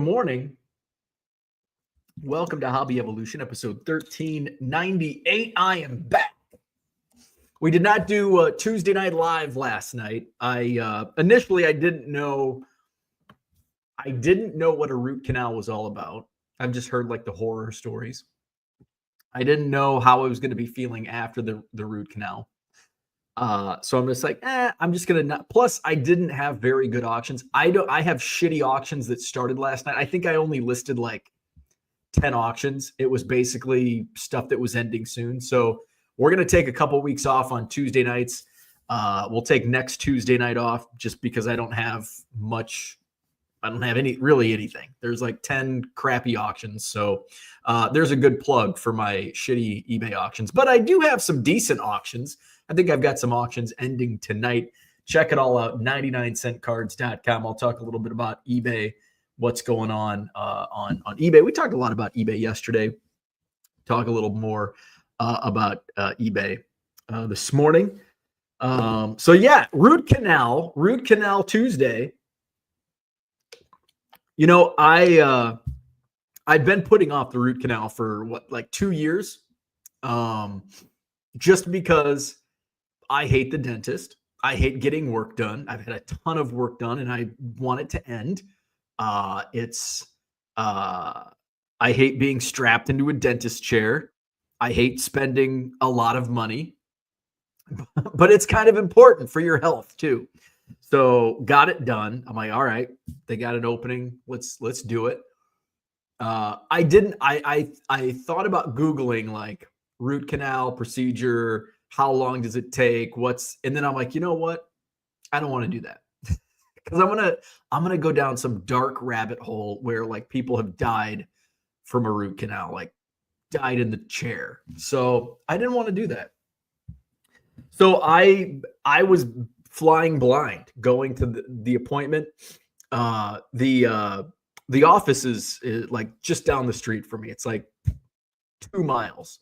morning. Welcome to Hobby Evolution, episode 1398. I am back. We did not do Tuesday Night Live last night. Initially I didn't know what a root canal was all about. I've just heard like the horror stories. I didn't know how I was going to be feeling after the root canal. So I'm just like, I'm just going to not. Plus, I didn't have very good auctions. I have shitty auctions that started last night. I think I only listed like 10 auctions. It was basically stuff that was ending soon. So we're going to take a couple weeks off on Tuesday nights. We'll take next Tuesday night off just because I don't have much. I don't have anything. There's like 10 crappy auctions. So there's a good plug for my shitty eBay auctions. But I do have some decent auctions. I think I've got some auctions ending tonight. Check it all out, 99centcards.com. I'll talk a little bit about eBay, what's going on eBay. We talked a lot about eBay yesterday. Talk a little more about eBay this morning. So yeah, root canal Tuesday. You know, I've been putting off the root canal for like 2 years, just because I hate the dentist. I hate getting work done. I've had a ton of work done, and I want it to end. I hate being strapped into a dentist chair. I hate spending a lot of money, but it's kind of important for your health too. So got it done. I'm like, all right, they got an opening. Let's do it. I thought about Googling like root canal procedure. How long does it take? And then I'm like, you know what? I don't want to do that because I'm gonna go down some dark rabbit hole where like people have died from a root canal, like died in the chair. So I didn't want to do that. So I was flying blind going to the appointment. The office is like just down the street from me. It's like 2 miles.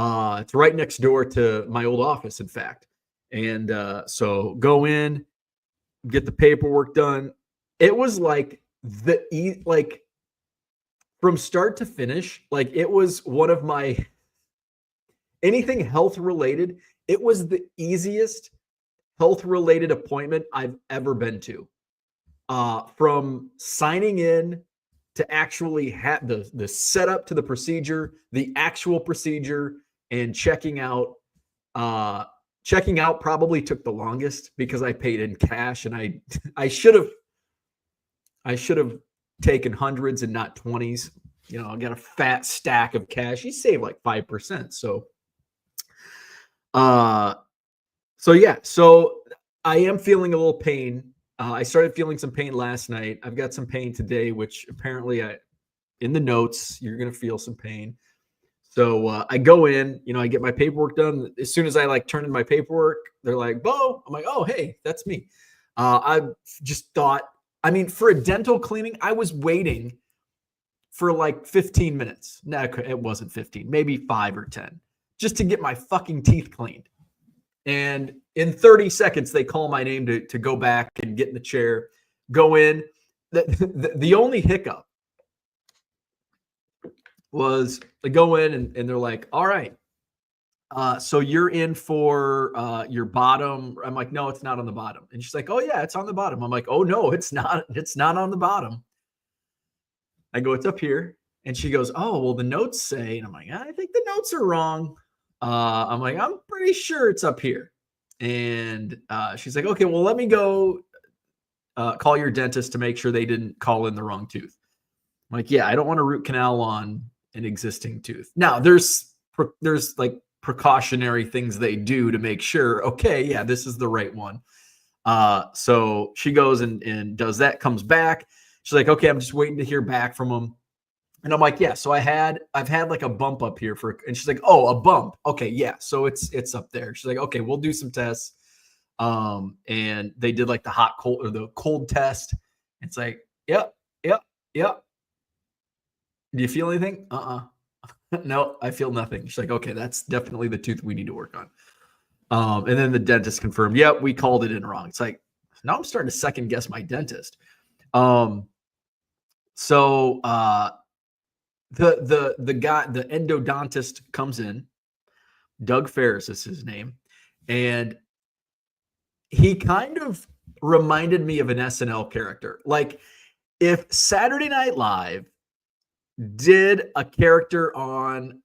It's right next door to my old office, in fact. And so go in, get the paperwork done. It was like like from start to finish, like it was one of my anything health related. It was the easiest health related appointment I've ever been to. From signing in to actually have the setup to the procedure, the actual procedure, and checking out. Checking out probably took the longest because I paid in cash, and I should have taken hundreds and not 20s. You know, I got a fat stack of cash. You save like 5%. So yeah, so I am feeling a little pain. I started feeling some pain last night. I've got some pain today, which apparently in the notes, you're going to feel some pain. So I go in, you know, I get my paperwork done. As soon as I like turn in my paperwork, they're like, Bo. I'm like, oh, hey, that's me. I just thought, I mean, for a dental cleaning, I was waiting for like 15 minutes. No, it wasn't 15, maybe 5 or 10, just to get my fucking teeth cleaned. And in 30 seconds, they call my name to go back and get in the chair, go in. The only hiccup was they go in and they're like, all right, so you're in for your bottom. I'm like, no, it's not on the bottom. And she's like, oh yeah, it's on the bottom. I'm like, oh no, it's not. It's not on the bottom. I go, it's up here. And she goes, oh, well, the notes say, and I'm like, I think the notes are wrong. I'm like, I'm pretty sure it's up here. And she's like, okay, well, let me go call your dentist to make sure they didn't call in the wrong tooth. I'm like, yeah, I don't want a root canal on an existing tooth. Now, there's like precautionary things they do to make sure, okay, yeah, this is the right one. So she goes and does that, comes back. She's like, okay, I'm just waiting to hear back from them. And I'm like, yeah, so I've had like a bump up here and she's like, oh, a bump. Okay, yeah. So it's up there. She's like, okay, we'll do some tests. And they did like the hot, cold, or the cold test. It's like, yep. Do you feel anything? No, I feel nothing. She's like, okay, that's definitely the tooth we need to work on. And then the dentist confirmed, yep, we called it in wrong. It's like, now I'm starting to second guess my dentist. So the guy, the endodontist comes in. Doug Ferris is his name, and he kind of reminded me of an SNL character. Like if Saturday Night Live did a character on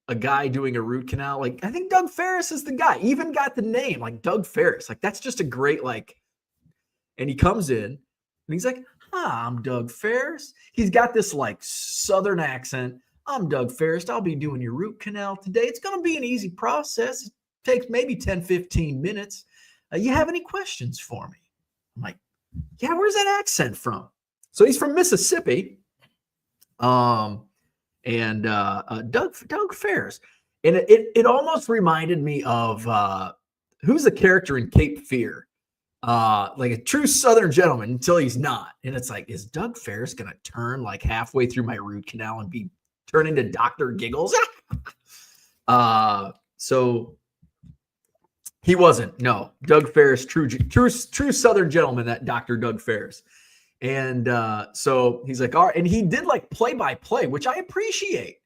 a guy doing a root canal, like I think Doug Ferris is the guy. Even got the name like Doug Ferris. Like that's just a great like. And he comes in and he's like, "Hi, I'm Doug Ferris." He's got this like Southern accent. "I'm Doug Ferris. I'll be doing your root canal today. It's going to be an easy process. It takes maybe 10, 15 minutes. You have any questions for me?" I'm like, "Yeah, where's that accent from?" So he's from Mississippi. Doug Ferris. And it almost reminded me of who's the character in Cape Fear? Like a true Southern gentleman until he's not. And it's like, is Doug Ferris gonna turn like halfway through my root canal and be turn into Dr. Giggles? So he wasn't. No, Doug Ferris, true Southern gentleman, that Dr. Doug Ferris. And so he's like, all right, and he did like play-by-play, which I appreciate.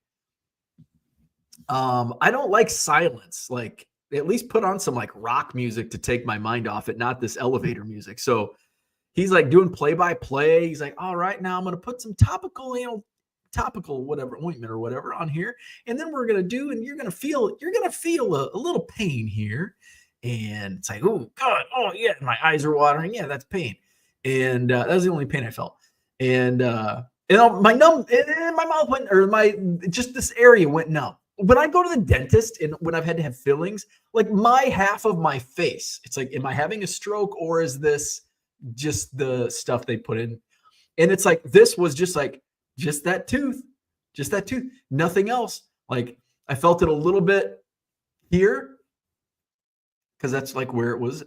I don't like silence. Like at least put on some like rock music to take my mind off it, not this elevator music. So he's like doing play-by-play. He's like, all right, now I'm going to put some topical whatever ointment or whatever on here. And then we're going to do, and you're going to feel a little pain here. And it's like, oh God. Oh yeah. My eyes are watering. Yeah, that's pain. And that was the only pain I felt. And my mouth went, or just this area went numb. When I go to the dentist and when I've had to have fillings, like my half of my face, it's like, am I having a stroke or is this just the stuff they put in? And it's like, this was just that tooth, nothing else. Like I felt it a little bit here because that's like where it was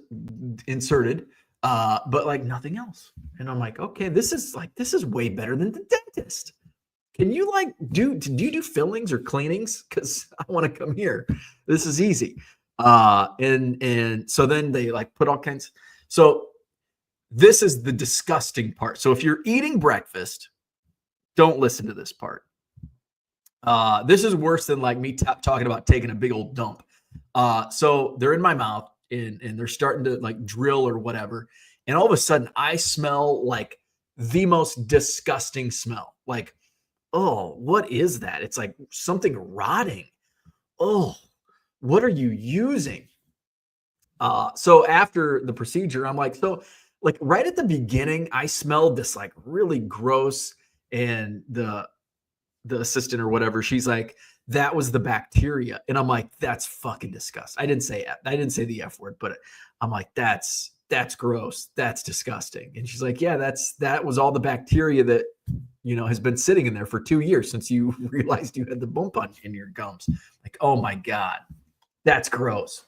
inserted, but like nothing else. And I'm like, okay, this is way better than the dentist. Can you like do you do fillings or cleanings? Because I want to come here. This is easy. And so then they like put all kinds. So this is the disgusting part. So if you're eating breakfast, don't listen to this part. This is worse than like me talking about taking a big old dump. So they're in my mouth and they're starting to like drill or whatever. And all of a sudden I smell like the most disgusting smell. Like, oh, what is that? It's like something rotting. Oh, what are you using? So after the procedure, I'm like, so like right at the beginning, I smelled this like really gross, and the assistant or whatever, she's like, that was the bacteria. And I'm like, that's fucking disgusting. I didn't say the F word, but I'm like, that's gross. That's disgusting. And she's like, yeah, that was all the bacteria that, has been sitting in there for 2 years since you realized you had the bump in your gums. Like, oh my God, that's gross.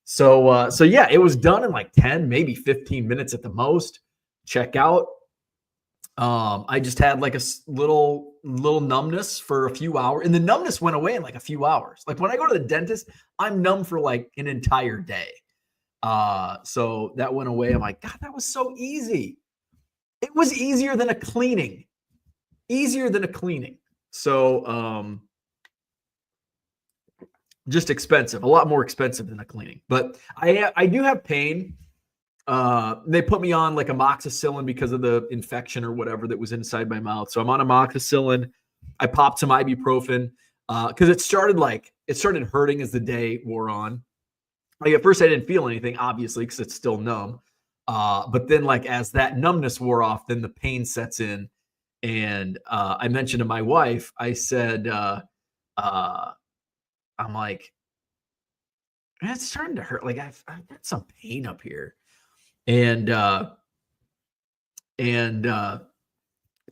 So yeah, it was done in like 10, maybe 15 minutes at the most. Check out. I just had like a little numbness for a few hours, and the numbness went away in like a few hours. Like when I go to the dentist, I'm numb for like an entire day. So that went away. I'm like, God, that was so easy. It was easier than a cleaning. So, just expensive, a lot more expensive than a cleaning, but I do have pain. They put me on like amoxicillin because of the infection or whatever that was inside my mouth. So I'm on amoxicillin. I popped some ibuprofen, cause it started hurting as the day wore on. Like at first I didn't feel anything, obviously, cause it's still numb. But then like, as that numbness wore off, then the pain sets in. And I mentioned to my wife, I said, I'm like, it's starting to hurt. Like I've got some pain up here. And my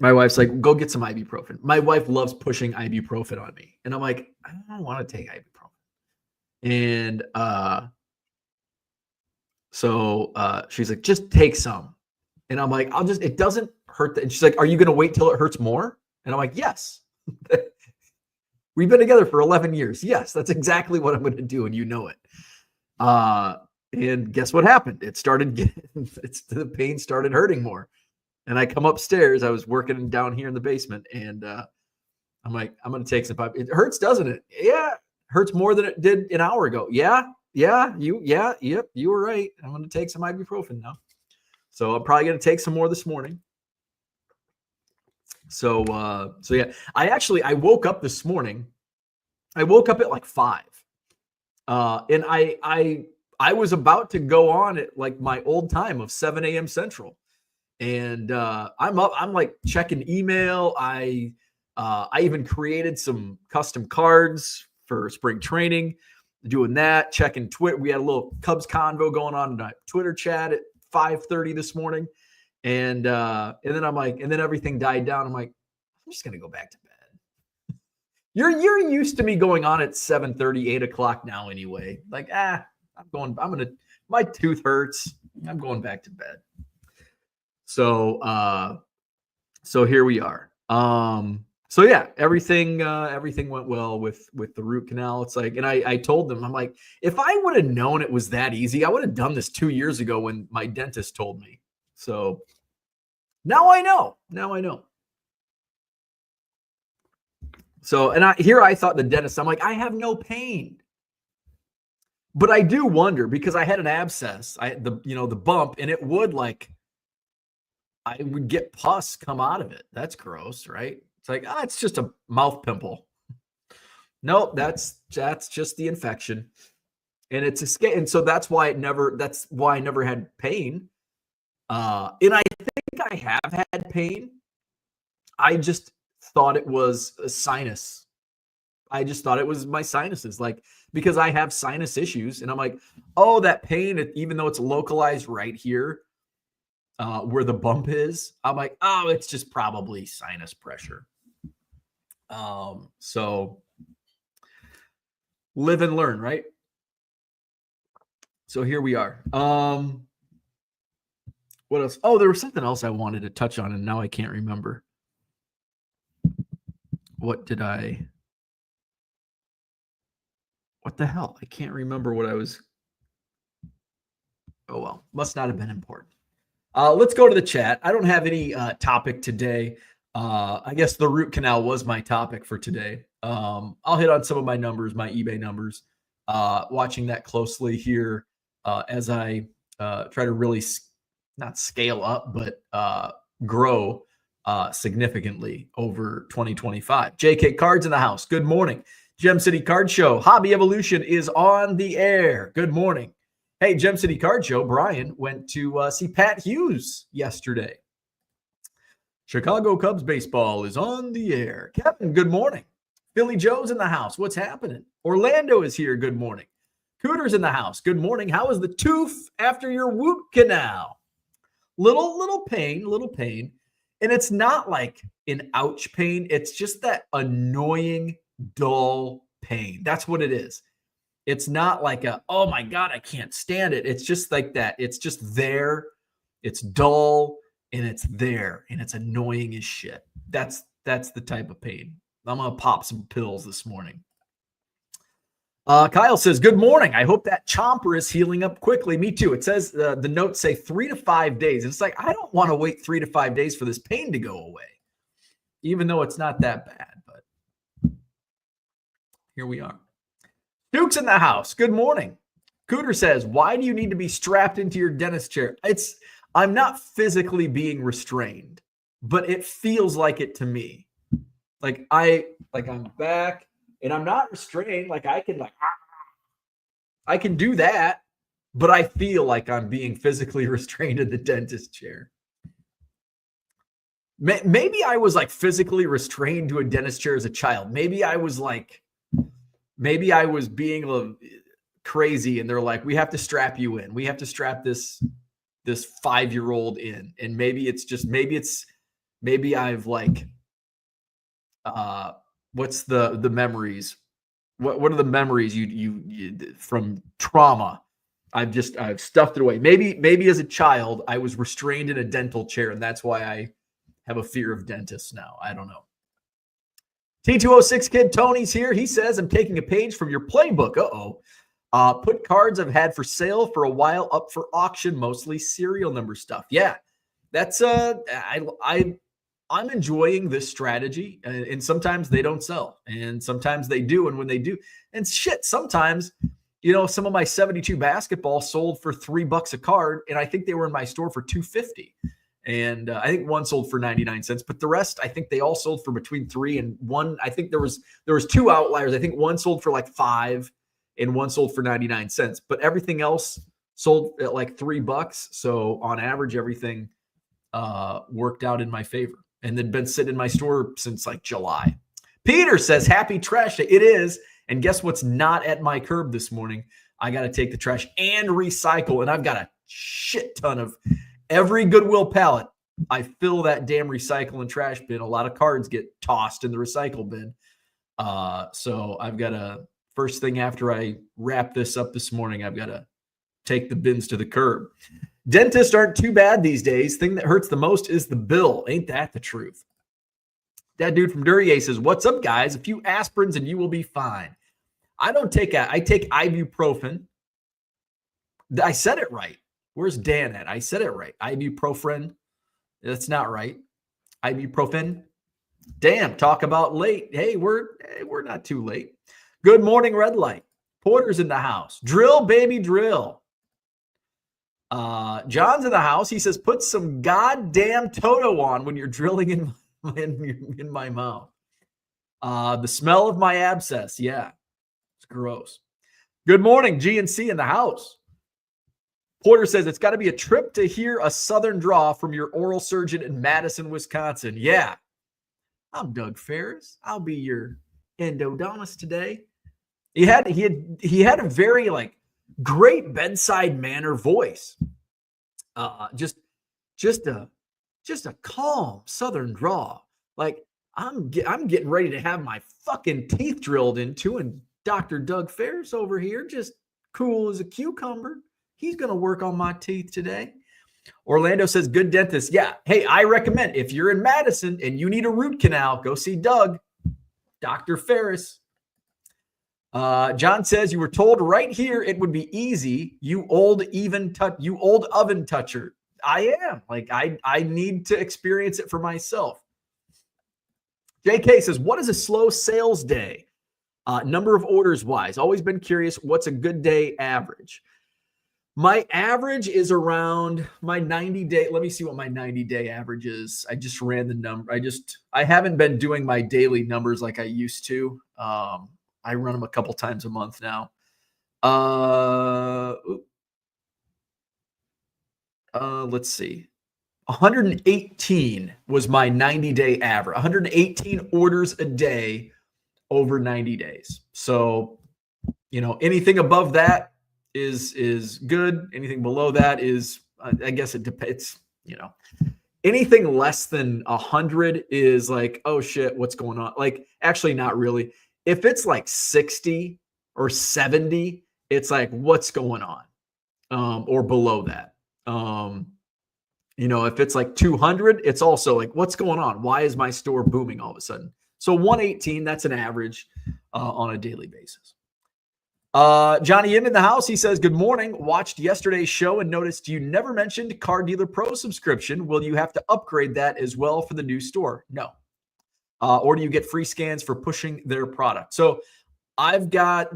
wife's like, go get some ibuprofen. My wife loves pushing ibuprofen on me. And I'm like, I don't want to take ibuprofen. And so she's like, just take some. And I'm like, it doesn't hurt. And she's like, are you going to wait till it hurts more? And I'm like, yes. We've been together for 11 years. Yes, that's exactly what I'm going to do. And you know it. And guess what happened? The pain started hurting more. And I come upstairs. I was working down here in the basement, and I'm like, I'm going to take some pop. It hurts, doesn't it? Yeah. Hurts more than it did an hour ago. Yeah. Yep. You were right. I'm going to take some ibuprofen now. So I'm probably going to take some more this morning. So yeah, I woke up this morning. I woke up at like 5. And I was about to go on at like my old time of 7 a.m. Central. And I'm up, I'm like checking email. I even created some custom cards for spring training, doing that, checking Twitter. We had a little Cubs convo going on in a Twitter chat at 5:30 this morning. And then I'm like, and then everything died down. I'm like, I'm just gonna go back to bed. You're used to me going on at 7:30, 8 o'clock now anyway. Like, my tooth hurts. I'm going back to bed. So here we are. So yeah, everything went well with the root canal. It's like, and I told them, I'm like, if I would have known it was that easy, I would have done this 2 years ago when my dentist told me. So now I know. So, and I thought the dentist, I'm like, I have no pain. But I do wonder, because I had an abscess, the bump, and it would like, I would get pus come out of it. That's gross, right? It's like, it's just a mouth pimple. Nope, that's just the infection. And it's escape. And so that's why I never had pain. And I think I have had pain. I just thought it was a sinus. I just thought it was my sinuses, like, because I have sinus issues. And I'm like, oh, that pain, even though it's localized right here, where the bump is, I'm like, oh, it's just probably sinus pressure. So live and learn, right? So here we are. What else? Oh, there was something else I wanted to touch on, and now I can't remember. What the hell? I can't remember what I was. Oh, well, must not have been important. Let's go to the chat. I don't have any topic today. I guess the root canal was my topic for today. I'll hit on some of my numbers, my eBay numbers, watching that closely here as I try to really not scale up, but grow significantly over 2025. JK Cards in the house. Good morning. Gem City Card Show. Hobby Evolution is on the air. Good morning. Hey, Gem City Card Show. Brian went to see Pat Hughes yesterday. Chicago Cubs baseball is on the air. Kevin, good morning. Philly Joe's in the house. What's happening? Orlando is here. Good morning. Cooter's in the house. Good morning. How is the tooth after your root canal? Little pain. And it's not like an ouch pain. It's just that annoying, dull pain. That's what it is. It's not like oh my God, I can't stand it. It's just like that. It's just there. It's dull and it's there and it's annoying as shit. That's the type of pain. I'm going to pop some pills this morning. Kyle says, good morning. I hope that chomper is healing up quickly. Me too. It says the notes say 3 to 5 days. It's like, I don't want to wait 3 to 5 days for this pain to go away, even though it's not that bad. But here we are. Duke's in the house. Good morning. Cooter says, why do you need to be strapped into your dentist chair? I'm not physically being restrained, but it feels like it to me. Like I'm back and I'm not restrained. Like I can do that, but I feel like I'm being physically restrained in the dentist chair. Maybe I was like physically restrained to a dentist chair as a child. Maybe I was being crazy and they're like, we have to strap you in. We have to strap this 5-year-old in. And maybe I've like, what's the memories? What are the memories you from trauma? I've stuffed it away. Maybe as a child, I was restrained in a dental chair. And that's why I have a fear of dentists now. I don't know. T206 kid Tony's here. He says, I'm taking a page from your playbook. Put cards I've had for sale for a while up for auction, mostly serial number stuff. Yeah. That's I'm enjoying this strategy, and sometimes they don't sell, and sometimes they do, and when they do, and shit, sometimes some of my 72 basketball sold for $3 a card, and I think they were in my store for $2.50. And I think one sold for 99 cents, but the rest, I think they all sold for between $3 and $1. I think there was two outliers. I think one sold for like $5 and one sold for 99 cents, but everything else sold at like $3. So on average, everything worked out in my favor, and then been sitting in my store since like July. Peter says, happy trash day. It is. And guess what's not at my curb this morning? I got to take the trash and recycle. And I've got a shit ton of every Goodwill pallet. I fill that damn recycle and trash bin. A lot of cards get tossed in the recycle bin. So I've got to, first thing after I wrap this up this morning, I've got to take the bins to the curb. Dentists aren't too bad these days. Thing that hurts the most is the bill. Ain't that the truth? That dude from Duryea says, what's up, guys? A few aspirins and you will be fine. I take ibuprofen. I said it right. Where's Dan at? I said it right. Ibuprofen. That's not right. Ibuprofen. Damn, talk about late. Hey, we're not too late. Good morning, red light. Porter's in the house. Drill, baby, drill. John's in the house. He says, put some goddamn Toto on when you're drilling in my mouth. The smell of my abscess. Yeah, it's gross. Good morning, GNC in the house. Porter says it's got to be a trip to hear a Southern draw from your oral surgeon in Madison, Wisconsin. Yeah, I'm Doug Ferris. I'll be your endodontist today. He had a very great bedside manner voice. Just a calm Southern draw. Like I'm getting ready to have my fucking teeth drilled into, and Dr. Doug Ferris over here, just cool as a cucumber. He's going to work on my teeth today. Orlando says, good dentist. Yeah. Hey, I recommend if you're in Madison and you need a root canal, go see Doug, Dr. Ferris. John says, you were told right here it would be easy. You old oven toucher. I am. I need to experience it for myself. JK says, what is a slow sales day? Number of orders wise. Always been curious. What's a good day average? My average is around my 90-day. Let me see what my 90-day average is. I just ran the number. I haven't been doing my daily numbers like I used to. I run them a couple times a month now. Let's see. 118 was my 90-day average. 118 orders a day over 90 days. So, anything above that is good. Anything below that is, I guess it depends, anything less than 100 is like, oh shit, what's going on? Actually, not really. If it's like 60 or 70, it's like, what's going on? Or below that. If it's like 200, it's also like, what's going on? Why is my store booming all of a sudden? So 118, that's an average on a daily basis. Johnny in the house, he says, good morning. Watched yesterday's show and noticed you never mentioned Car Dealer Pro subscription. Will you have to upgrade that as well for the new store? No. Or do you get free scans for pushing their product? So I've got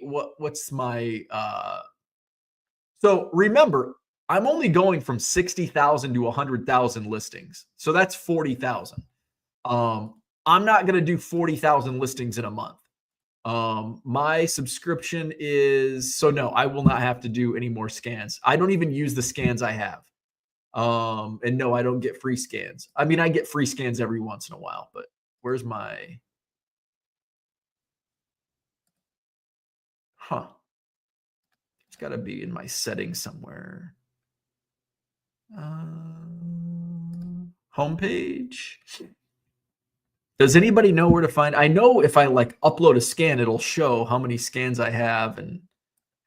what's my, so remember, I'm only going from 60,000 to 100,000 listings. So that's 40,000. I'm not going to do 40,000 listings in a month. My subscription is, so no, I will not have to do any more scans. I don't even use the scans I have. And no, I don't get free scans. I mean, I get free scans every once in a while, but where's my, it's got to be in my settings somewhere. Homepage. Does anybody know where to find? I know if I upload a scan, it'll show how many scans I have and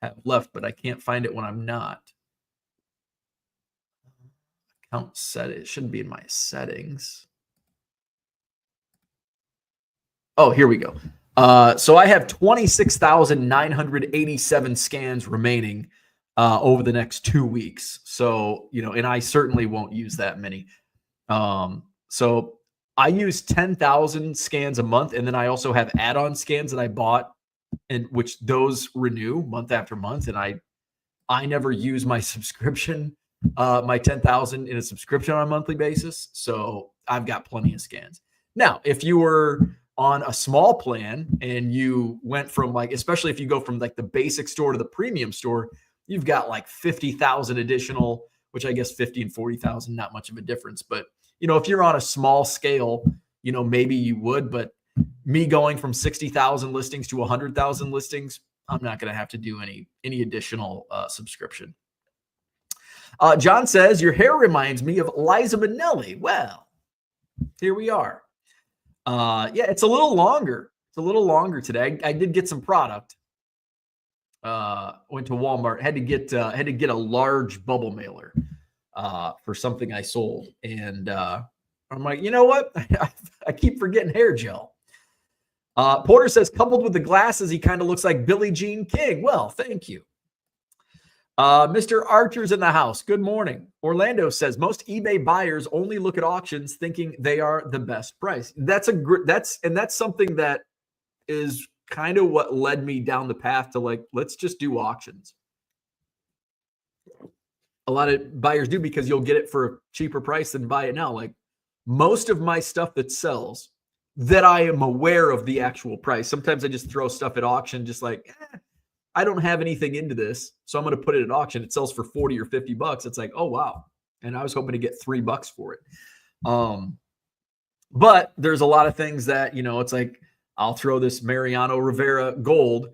have left, but I can't find it when I'm not. Account set. It shouldn't be in my settings. Oh, here we go. So I have 26,987 scans remaining. over the next 2 weeks. So, and I certainly won't use that many. So I use 10,000 scans a month. And then I also have add-on scans that I bought, and which those renew month after month. And I never use my subscription, my 10,000 in a subscription on a monthly basis. So I've got plenty of scans. Now, if you were on a small plan and you went from especially if you go from the basic store to the premium store, you've got 50,000 additional, which I guess 50 and 40,000, not much of a difference. But, if you're on a small scale, maybe you would, but me going from 60,000 listings to 100,000 listings, I'm not going to have to do any additional subscription. John says, your hair reminds me of Liza Minnelli. Well, here we are. Yeah, it's a little longer. It's a little longer today. I did get some product. Went to Walmart, had to get a large bubble mailer for something I sold. And I'm like, you know what? I keep forgetting hair gel. Porter says, coupled with the glasses, he kind of looks like Billie Jean King. Well, thank you. Mr. Archer's in the house. Good morning. Orlando says most eBay buyers only look at auctions thinking they are the best price. That's something that is kind of what led me down the path to let's just do auctions. A lot of buyers do because you'll get it for a cheaper price than buy it now. Most of my stuff that sells, that I am aware of the actual price. Sometimes I just throw stuff at auction, just I don't have anything into this, so I'm going to put it at auction. It sells for 40 or 50 bucks. It's oh, wow. And I was hoping to get $3 for it. But there's a lot of things that, it's I'll throw this Mariano Rivera gold.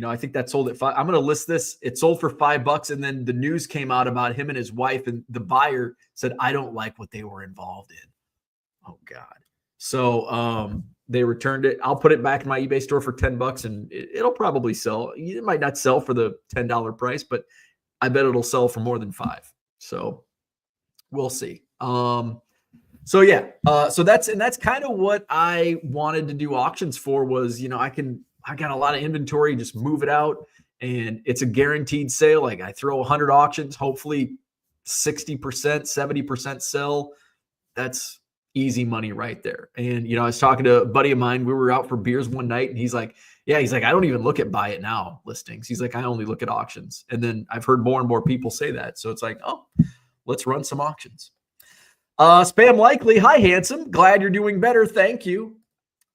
I think that sold at $5. I'm going to list this. It sold for $5. And then the news came out about him and his wife, and the buyer said, I don't like what they were involved in. Oh God. So, they returned it. I'll put it back in my eBay store for $10 and it'll probably sell. It might not sell for the $10 price, but I bet it'll sell for more than $5. So we'll see. So yeah. So that's kind of what I wanted to do auctions for was, I got a lot of inventory, just move it out, and it's a guaranteed sale. I throw 100 auctions, hopefully 60%, 70% sell. That's easy money right there. And, I was talking to a buddy of mine. We were out for beers one night and he's like, I don't even look at buy it now listings. He's like, I only look at auctions. And then I've heard more and more people say that. So it's oh, let's run some auctions. Spam Likely. Hi, handsome. Glad you're doing better. Thank you.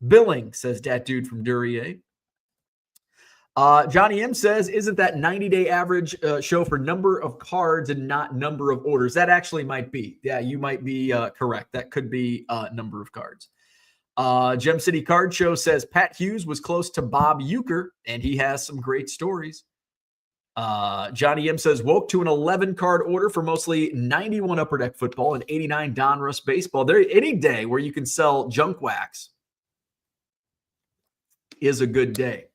Billing, says that dude from Duryea. Johnny M says, isn't that 90-day average show for number of cards and not number of orders? That actually might be. Yeah, you might be correct. That could be number of cards. Gem City Card Show says Pat Hughes was close to Bob Uecker, and he has some great stories. Johnny M says, woke to an 11-card order for mostly 91 Upper Deck football and 89 Donruss baseball. There, any day where you can sell junk wax is a good day.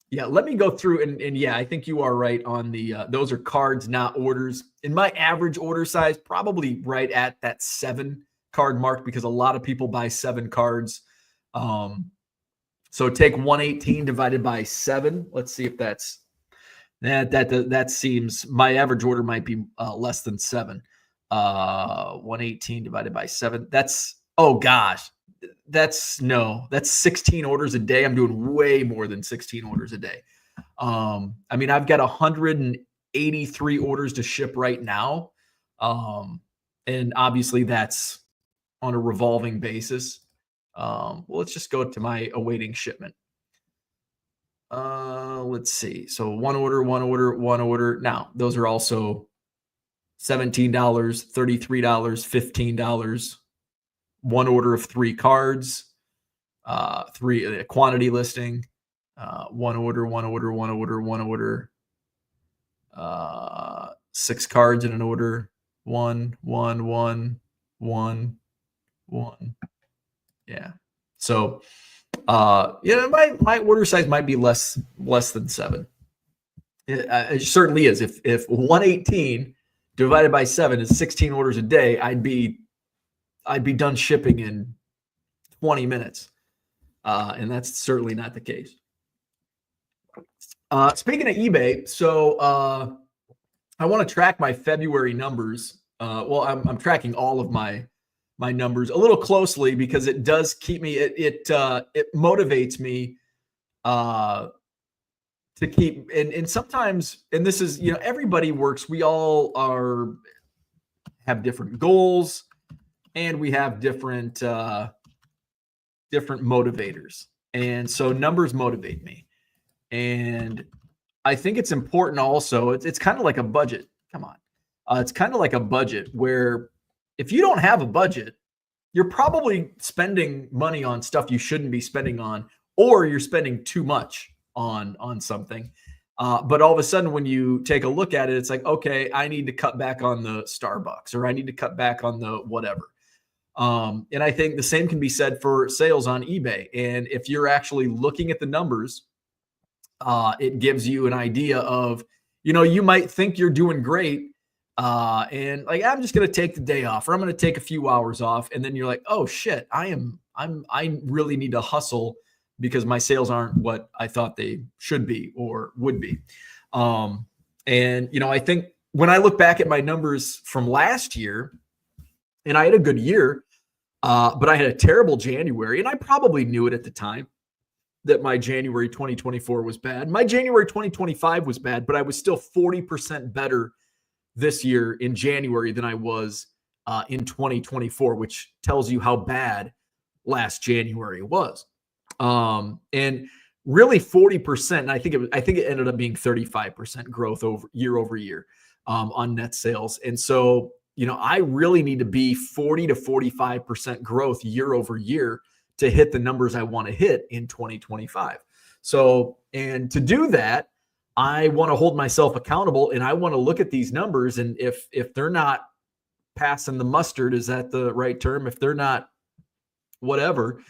Yeah, let me go through and yeah, I think you are right on the those are cards, not orders. In my average order size, probably right at that 7-card mark because a lot of people buy 7 cards. So take 118 divided by 7. Let's see if that's that seems my average order might be less than 7. 118 divided by 7. That's, oh gosh. That's 16 orders a day. I'm doing way more than 16 orders a day. I mean, I've got 183 orders to ship right now. And obviously that's on a revolving basis. Well, let's just go to my awaiting shipment. Let's see. So one order. Now, those are also $17, $33, $15. One order of 3 cards, 3 quantity listing, one order, 6 cards in an order, 1. Yeah. So, my order size might be less than 7. It certainly is. If 118 divided by 7 is 16 orders a day, I'd be done shipping in 20 minutes. And that's certainly not the case. Speaking of eBay, so I want to track my February numbers. Well, I'm tracking all of my numbers a little closely because it does keep me. It motivates me uh, to keep. And sometimes, and this is, everybody works. We all have different goals, and we have different motivators. And so numbers motivate me. And I think it's important also. It's kind of like a budget. Come on. It's kind of like a budget where if you don't have a budget, you're probably spending money on stuff you shouldn't be spending on, or you're spending too much on something. But all of a sudden, when you take a look at it, it's like, okay, I need to cut back on the Starbucks, or I need to cut back on the whatever. And I think the same can be said for sales on eBay. And if you're actually looking at the numbers, it gives you an idea of, you might think you're doing great. And like, I'm just going to take the day off, or I'm going to take a few hours off. And then you're like, oh shit, I really need to hustle because my sales aren't what I thought they should be or would be. And I think when I look back at my numbers from last year, and I had a good year, but I had a terrible January, and I probably knew it at the time that my January 2024 was bad. My January 2025 was bad, but I was still 40% better this year in January than I was in 2024, which tells you how bad last January was. And really 40%, and I think it ended up being 35% growth over year on net sales. And so, I really need to be 40 to 45% growth year over year to hit the numbers I want to hit in 2025. So, and to do that, I want to hold myself accountable, and I want to look at these numbers. And if they're not passing the mustard, is that the right term? If they're not whatever,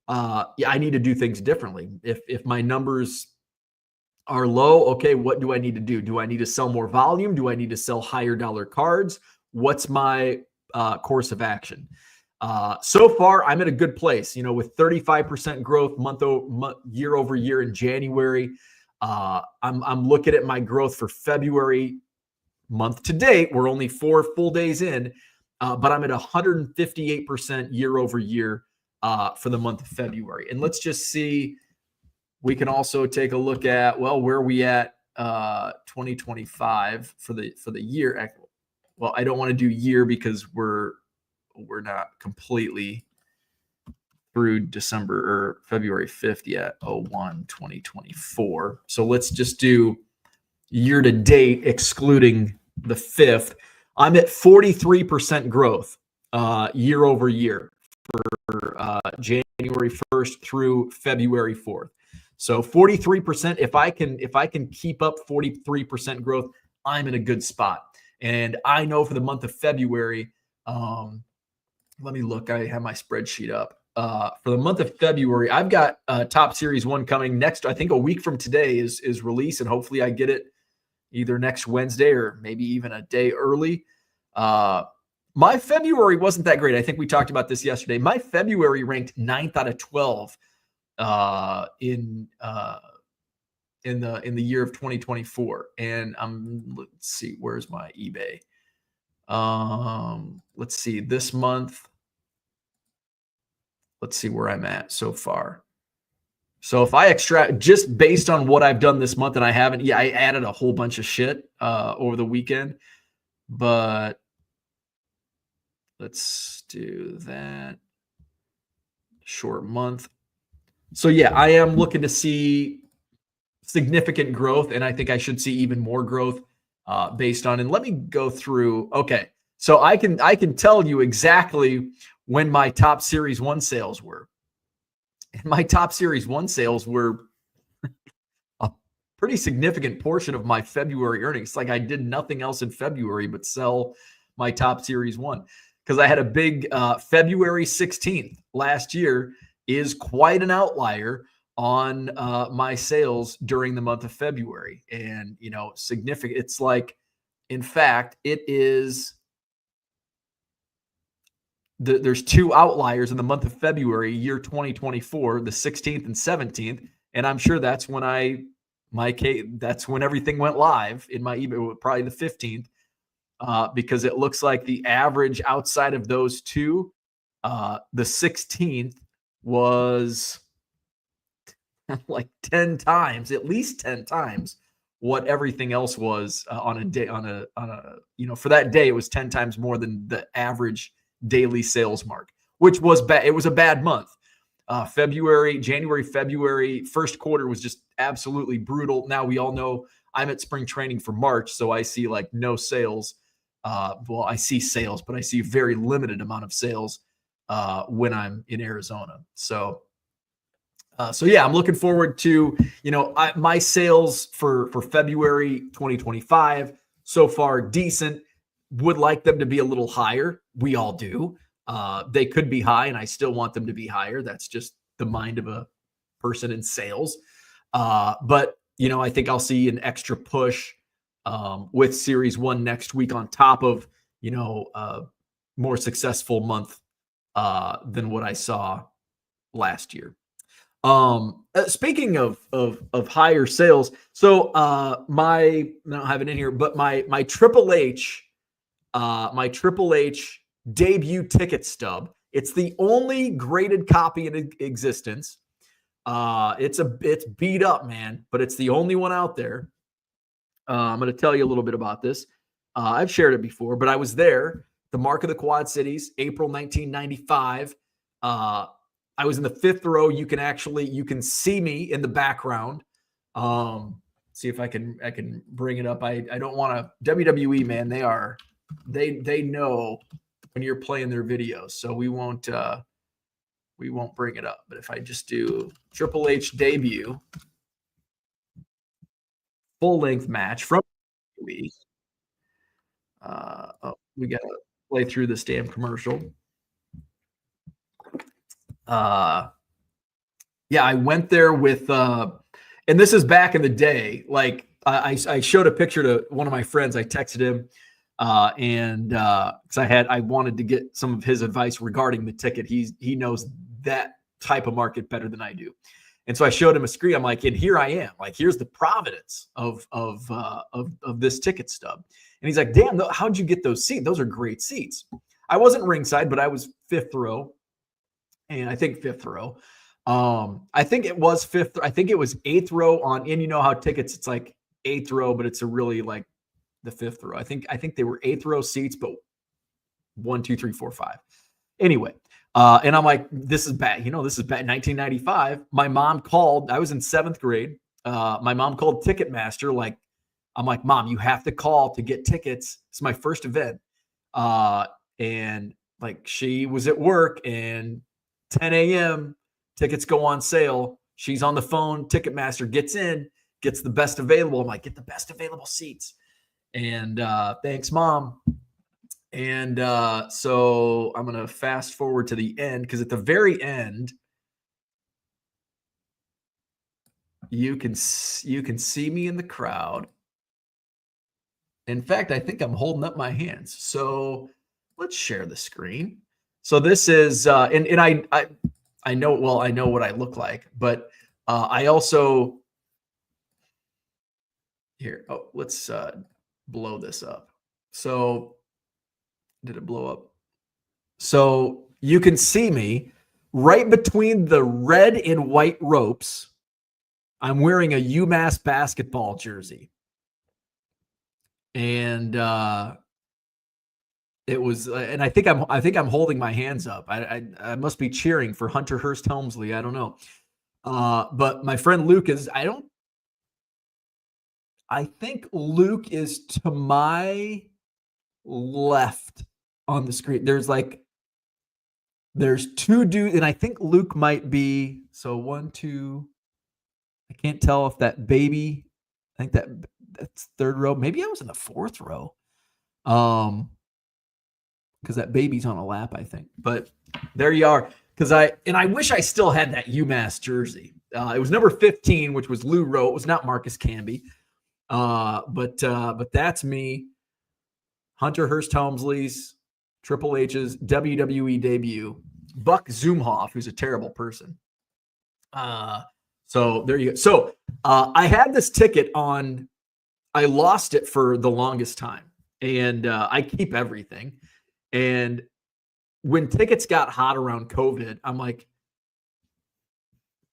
I need to do things differently. If my numbers are low, okay, what do I need to do? Do I need to sell more volume? Do I need to sell higher dollar cards? What's my course of action? So far, I'm at a good place, with 35% growth year over year in January. I'm looking at my growth for February month to date. We're only 4 full days in, but I'm at 158% year over year for the month of February. And let's just see. We can also take a look at, where are we at 2025 for the year. Well, I don't want to do year because we're not completely through December or February 5th yet, 2024. So let's just do year to date, excluding the 5th. I'm at 43% growth year over year for January 1st through February 4th. So 43%, if I can keep up 43% growth, I'm in a good spot. And I know for the month of February, let me look. I have my spreadsheet up. For the month of February, I've got Top Series 1 coming next. I think a week from today is release, and hopefully I get it either next Wednesday or maybe even a day early. My February wasn't that great. I think we talked about this yesterday. My February ranked 9th out of 12 in the year of 2024. And let's see, where's my eBay? Let's see, this month. Let's see where I'm at so far. So if I extract just based on what I've done this month, and I haven't, I added a whole bunch of shit over the weekend, but let's do that. Short month. So I am looking to see significant growth, and I think I should see even more growth based on. And let me go through. Okay, so I can tell you exactly when my Top Series 1 sales were. And my Top Series 1 sales were a pretty significant portion of my February earnings. Like I did nothing else in February but sell my Top Series 1 because I had a big February 16th last year is quite an outlier on my sales during the month of February. And, significant. It's like, in fact, it is. There's 2 outliers in the month of February, year 2024, the 16th and 17th. And I'm sure that's when I My case, that's when everything went live in my eBay, probably the 15th, because it looks like the average outside of those two, the 16th was like 10 times, at least 10 times what everything else was on a day, on a, for that day, it was 10 times more than the average daily sales mark, which was bad. It was a bad month. January, February, first quarter was just absolutely brutal. Now we all know I'm at spring training for March, so I see like no sales. Well, I see sales, but I see very limited amount of sales when I'm in Arizona. So yeah, I'm looking forward to, my sales for February 2025 so far decent. Would like them to be a little higher. We all do. They could be high, and I still want them to be higher. That's just the mind of a person in sales. But I think I'll see an extra push with Series 1 next week on top of a more successful month than what I saw last year. Speaking of higher sales, so I don't have it in here, but my Triple H debut ticket stub. It's the only graded copy in existence. It's beat up, man, but it's the only one out there. I'm going to tell you a little bit about this. I've shared it before, but I was there, the Mark of the Quad Cities, April 1995. I was in the fifth row. You can see me in the background. See if I can bring it up. I don't want to. WWE, man, they know when you're playing their videos, so we won't bring it up. But if I just do Triple H debut full length match from WWE, we got to play through this damn commercial. Yeah, I went there with, and this is back in the day. Like I showed a picture to one of my friends. I texted him, and because I wanted to get some of his advice regarding the ticket. He knows that type of market better than I do, and so I showed him a screen. I'm like, and here I am. Like, here's the providence of this ticket stub. And he's like, damn, how'd you get those seats? Those are great seats. I wasn't ringside, but I was fifth row. And I think fifth row. I think it was fifth. I think it was eighth row on. And you know how tickets, it's like eighth row, but it's a really like the fifth row. I think they were eighth row seats, but 1, 2, 3, 4, 5. Anyway, and I'm like, this is bad. This is bad. 1995. My mom called. I was in seventh grade. My mom called Ticketmaster. Like, I'm like, Mom, you have to call to get tickets. It's my first event. And like, she was at work, and 10 a.m. tickets go on sale. She's on the phone. Ticketmaster gets the best available. I'm like, get the best available seats. And thanks, Mom. And so I'm going to fast forward to the end, because at the very end, you can see me in the crowd. In fact, I think I'm holding up my hands. So let's share the screen. So this is, and I know what I look like, but I also, here, let's blow this up. So did it blow up? So you can see me right between the red and white ropes. I'm wearing a UMass basketball jersey. And it was, and I think I'm holding my hands up. I must be cheering for Hunter Hearst Helmsley. I don't know. But my friend Luke is, I think Luke is to my left on the screen. There's two dudes, and I think Luke might be, so 1, 2, I can't tell if that baby, I think that's third row. Maybe I was in the fourth row. Because that baby's on a lap, I think. But there you are. I wish I still had that UMass jersey. It was number 15, which was Lou Rowe. It was not Marcus Camby. But that's me. Hunter Hearst Helmsley's, Triple H's WWE debut. Buck Zumhoff, who's a terrible person. So there you go. So I had this ticket on, I lost it for the longest time. And I keep everything. And when tickets got hot around COVID, I'm like,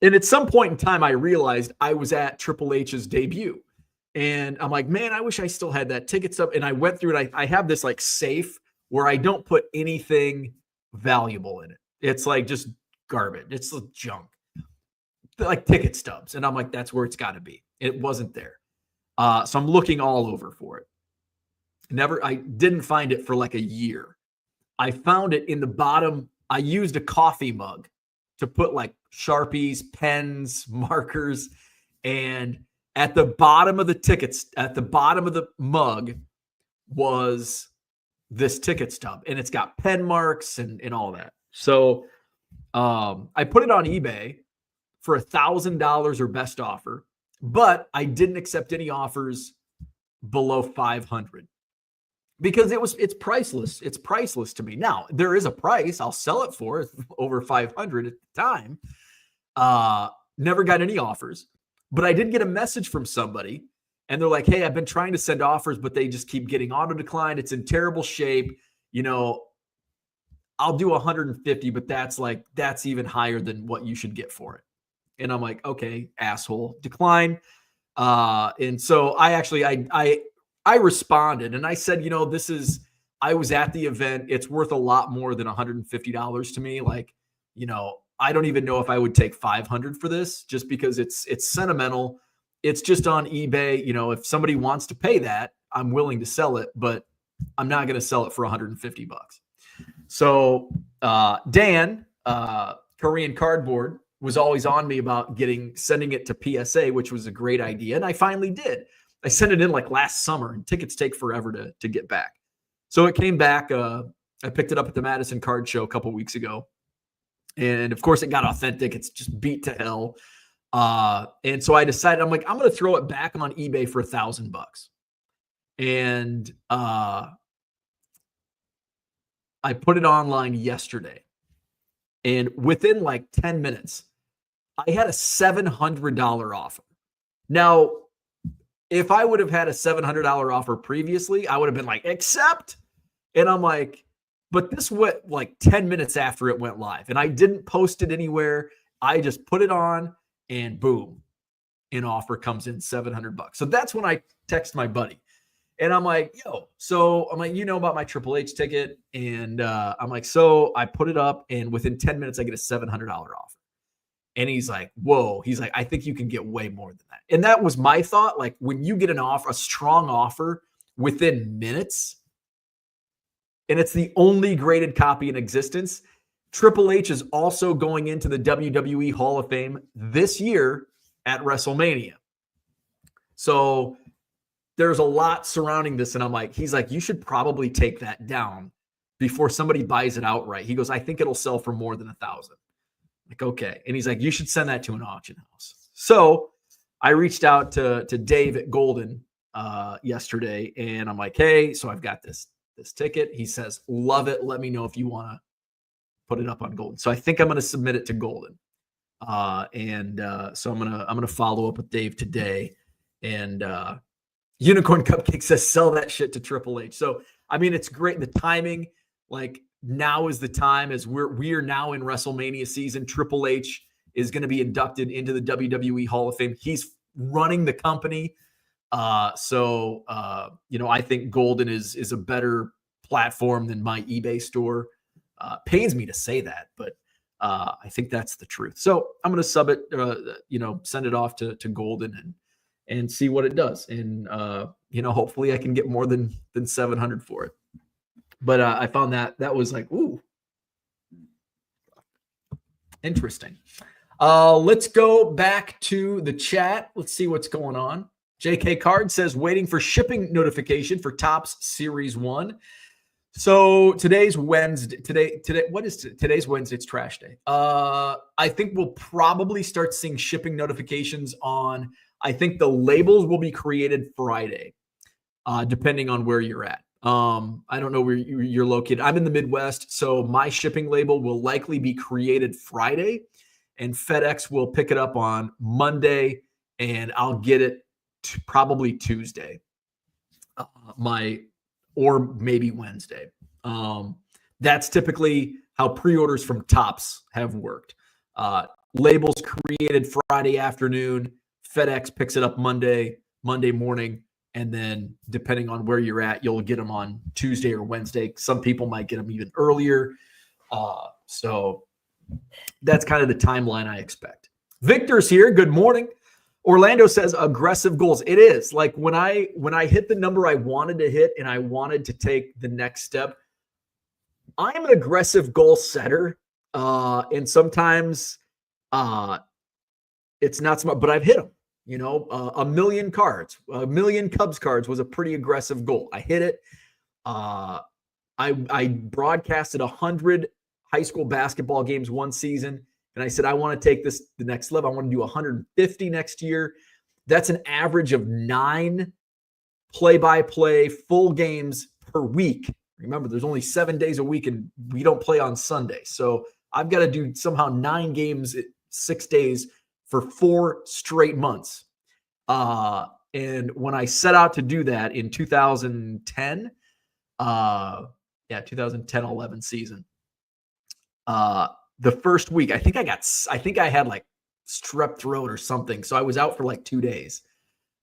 and at some point in time, I realized I was at Triple H's debut. And I'm like, man, I wish I still had that ticket stuff. And I went through it. I have this like safe where I don't put anything valuable in it. It's like just garbage. It's junk, like ticket stubs. And I'm like, that's where it's got to be. It wasn't there. So I'm looking all over for it. I didn't find it for like a year. I found it in the bottom. I used a coffee mug to put like Sharpies, pens, markers, and at the bottom of the tickets, at the bottom of the mug was this ticket stub, and it's got pen marks and all that. So I put it on eBay for $1,000 or best offer, but I didn't accept any offers below 500 because it's priceless. It's priceless to me. Now there is a price I'll sell it for over 500 at the time. Never got any offers, but I did get a message from somebody and they're like, hey, I've been trying to send offers, but they just keep getting auto declined. It's in terrible shape. You know, I'll do 150, but that's even higher than what you should get for it. And I'm like, okay, asshole, decline. And so I responded and I said, you know, I was at the event. It's worth a lot more than $150 to me. Like, you know, I don't even know if I would take 500 for this just because it's sentimental. It's just on eBay. You know, if somebody wants to pay that, I'm willing to sell it, but I'm not going to sell it for 150 bucks. So Dan, Korean Cardboard, was always on me about sending it to PSA, which was a great idea. And I finally did. I sent it in like last summer, and tickets take forever to get back. So it came back. I picked it up at the Madison Card Show a couple weeks ago. And of course it got authentic. It's just beat to hell. And so I decided, I'm like, I'm going to throw it back on eBay for $1,000 bucks. And I put it online yesterday. And within like 10 minutes, I had a $700 offer. Now, if I would have had a $700 offer previously, I would have been like, accept. And I'm like, but this went like 10 minutes after it went live. And I didn't post it anywhere. I just put it on and boom, an offer comes in $700 bucks. So that's when I text my buddy. And I'm like, yo, so I'm like, you know about my Triple H ticket. And I'm like, so I put it up and within 10 minutes, I get a $700 offer. And he's like, whoa, he's like, I think you can get way more than that. And that was my thought. Like when you get an offer, a strong offer within minutes, and it's the only graded copy in existence. Triple H is also going into the WWE Hall of Fame this year at WrestleMania. So there's a lot surrounding this. And I'm like, he's like, you should probably take that down before somebody buys it outright. He goes, I think it'll sell for more than 1,000. Like, okay. And he's like, you should send that to an auction house. So I reached out to Dave at Golden yesterday and I'm like, hey, so I've got this ticket. He says, love it. Let me know if you want to put it up on Golden. So I think I'm going to submit it to Golden. So I'm going to follow up with Dave today. And Unicorn Cupcake says, sell that shit to Triple H. So, I mean, it's great. The timing, like now is the time as we are now in WrestleMania season. Triple H is going to be inducted into the WWE Hall of Fame. He's running the company. I think Golden is a better platform than my eBay store. Pains me to say that, but I think that's the truth. So I'm going to sub it, send it off to Golden and see what it does. And, hopefully I can get more than 700 for it. But I found that was like, ooh, interesting. Let's go back to the chat. Let's see what's going on. JK Card says, waiting for shipping notification for Topps Series 1. So today's Wednesday. What is today's Wednesday? It's trash day. I think we'll probably start seeing shipping notifications on, I think the labels will be created Friday, depending on where you're at. I don't know where you're located. I'm in the Midwest, so my shipping label will likely be created Friday, and FedEx will pick it up on Monday and I'll get it probably Tuesday, or maybe Wednesday. That's typically how pre-orders from Topps have worked. Labels created Friday afternoon, FedEx picks it up Monday morning, and then depending on where you're at, you'll get them on Tuesday or Wednesday. Some people might get them even earlier. So that's kind of the timeline I expect. Victor's here. Good morning. Orlando says aggressive goals. It is like when I hit the number I wanted to hit and I wanted to take the next step, I'm an aggressive goal setter. And sometimes it's not smart, but I've hit them. You know, 1 million cards, 1 million Cubs cards was a pretty aggressive goal. I hit it. I broadcasted 100 high school basketball games one season. And I said, I want to take this the next level. I want to do 150 next year. That's an average of 9 play-by-play full games per week. Remember, there's only 7 days a week and we don't play on Sunday. So I've got to do somehow 9 games, 6 days for 4 straight months. And when I set out to do that in 2010, 2010-11 season, the first week, I think I had like strep throat or something. So I was out for like 2 days.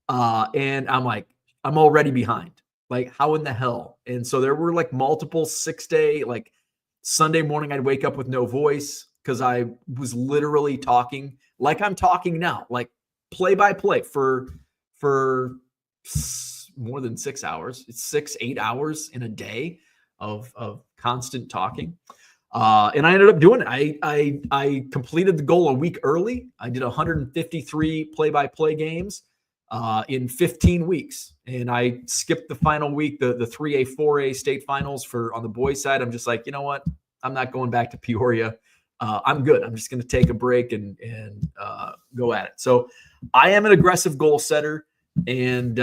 And I'm like, I'm already behind. Like, how in the hell? And so there were like multiple 6-day, like Sunday morning, I'd wake up with no voice because I was literally talking like I'm talking now, like play by play for more than 6 hours. It's 6-8 hours in a day of constant talking. And I ended up doing it. I completed the goal a week early. I did 153 play-by-play games in 15 weeks. And I skipped the final week, the 3A, 4A state finals on the boys' side. I'm just like, you know what? I'm not going back to Peoria. I'm good. I'm just going to take a break and go at it. So I am an aggressive goal setter. And,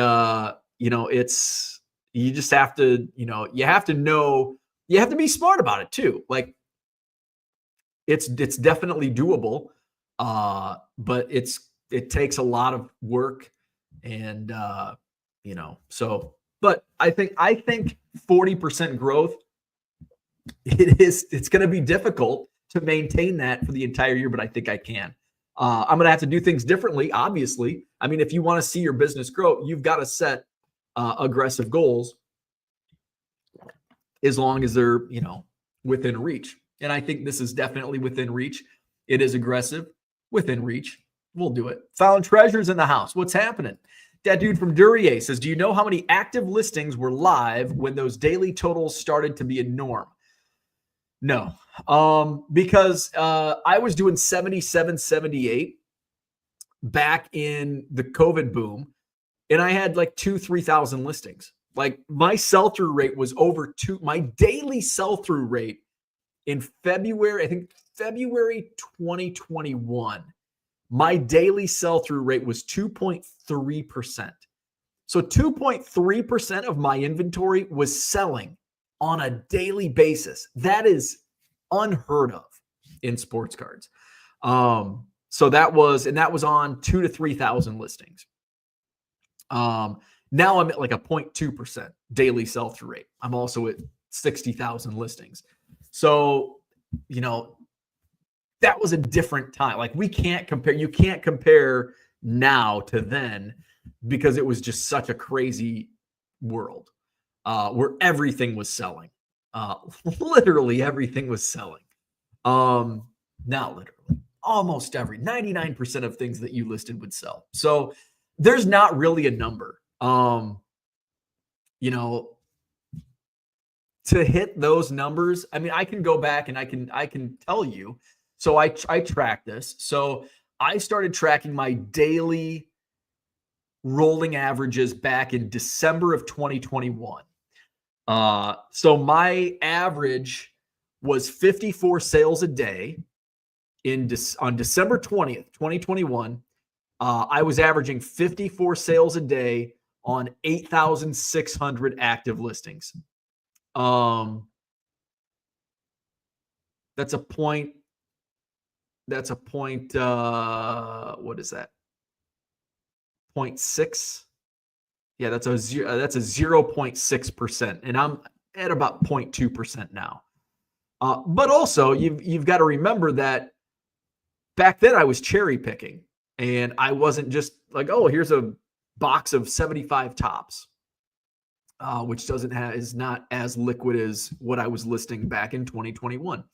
you just have to, you have to be smart about it too. Like, it's definitely doable, but it takes a lot of work, and But I think 40% growth. It's going to be difficult to maintain that for the entire year, but I think I can. I'm going to have to do things differently. Obviously, I mean, if you want to see your business grow, you've got to set aggressive goals, as long as they're within reach. And I think this is definitely within reach. It is aggressive, within reach. We'll do it. Found treasures in the house. What's happening? That dude from Duryea says, do you know how many active listings were live when those daily totals started to be a norm? No, because I was doing 77, 78 back in the COVID boom, and I had like 3,000 listings. Like, my sell-through rate was over 2. My daily sell-through rate in February, I think February 2021, my daily sell-through rate was 2.3%. So 2.3% of my inventory was selling on a daily basis. That is unheard of in sports cards. So that was on 2,000 to 3,000 listings. Now I'm at like a 0.2% daily sell-through rate. I'm also at 60,000 listings. So, that was a different time. Like, you can't compare now to then, because it was just such a crazy world where everything was selling. Literally everything was selling. Not literally, almost 99% of things that you listed would sell. So there's not really a number. To hit those numbers, I mean, I can go back and I can tell you. So I track this. So I started tracking my daily rolling averages back in December of 2021. So my average was 54 sales a day on December 20th, 2021. I was averaging 54 sales a day on 8,600 active listings. That's a point. What is that? 0.6. Yeah, that's a 0.6%, and I'm at about 0.2% now. But also, you've got to remember that back then I was cherry picking, and I wasn't just like, oh, here's a box of 75 tops, which is not as liquid as what I was listing back in 2021.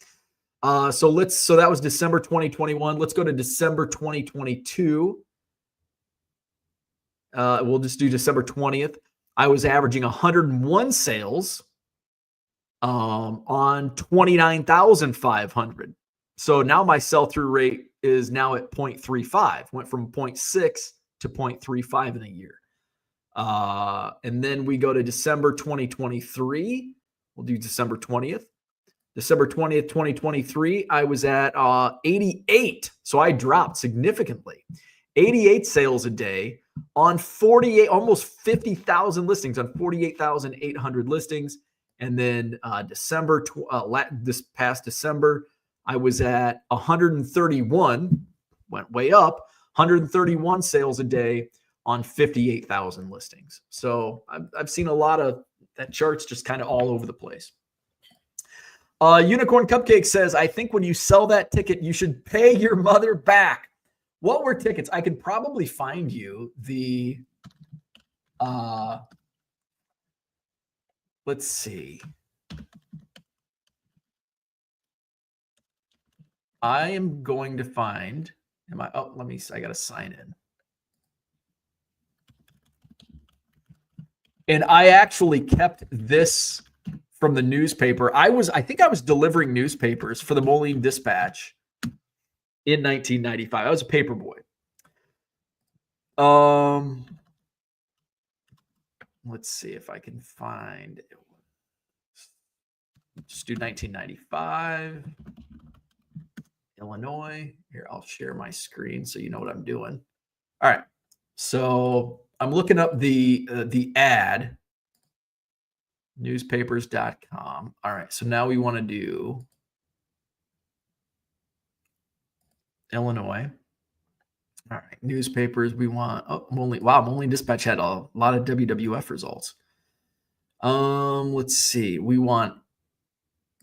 So that was December 2021. Let's go to December 2022. We'll just do December 20th. I was averaging 101 sales on 29,500. So now my sell-through rate is now at 0.35. Went from 0.6 to 0.35 in a year. And then we go to December 2023. We'll do December 20th. December 20th, 2023, I was at 88. So I dropped significantly. 88 sales a day on 48, almost 50,000 listings on 48,800 listings. And then this past December, I was at 131, went way up, 131 sales a day on 58,000 listings. So I've seen a lot of that. Chart's just kind of all over the place. Unicorn Cupcake says, I think when you sell that ticket, you should pay your mother back. What were tickets? I could probably find you the, let's see. I am going to find, I got to sign in. And I actually kept this from the newspaper. I think I was delivering newspapers for the Moline Dispatch in 1995. I was a paper boy. Let's see if I can find it. Just do 1995. Illinois. Here, I'll share my screen so you know what I'm doing. All right. So I'm looking up the ad, newspapers.com. All right. So now we want to do Illinois. All right. Newspapers. We want, Moline Dispatch had a lot of WWF results. Let's see. We want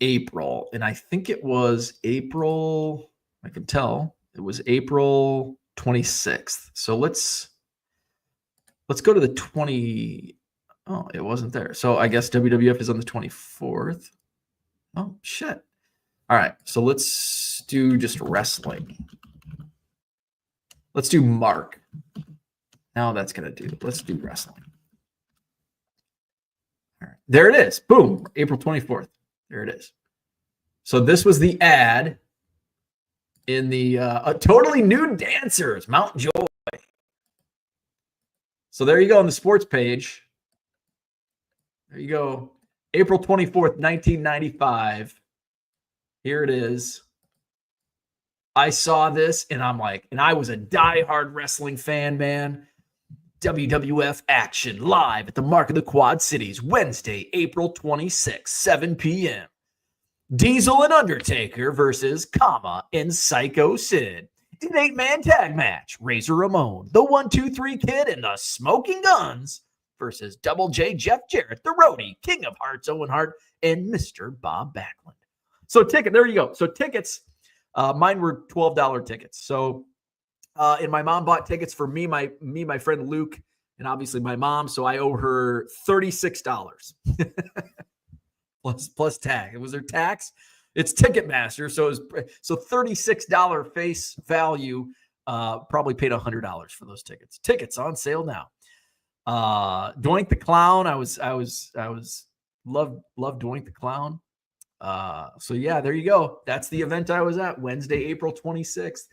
April. And I think it was April. I can tell it was April 26th. So let's go to the 20. Oh, it wasn't there. So I guess WWF is on the 24th. Oh, shit. All right. So let's do just wrestling. Let's do Mark. Now that's going to do. Let's do wrestling. All right. There it is. Boom. April 24th. There it is. So this was the ad in the Totally Nude Dancers, Mount Joy. So there you go on the sports page. There you go. April 24th, 1995. Here it is. I saw this and I'm like, and I was a diehard wrestling fan, man. WWF action live at the Mark of the Quad Cities, Wednesday, April 26th, 7 p.m. Diesel and Undertaker versus Kama and Psycho Sid. An 8-man tag match. Razor Ramon, the 1-2-3 Kid, and the Smoking Guns versus Double J Jeff Jarrett, the Roadie, King of Hearts Owen Hart, and Mr. Bob Backlund. So there you go. So tickets, mine were $12 tickets. So and my mom bought tickets for me, my friend Luke, and obviously my mom. So I owe her $36 plus tag. It was their tax. It's Ticketmaster, so $36 face value. Probably paid $100 for those tickets. Tickets on sale now. Doink the Clown. I was love Doink the Clown. So yeah, there you go. That's the event I was at, Wednesday, April 26th.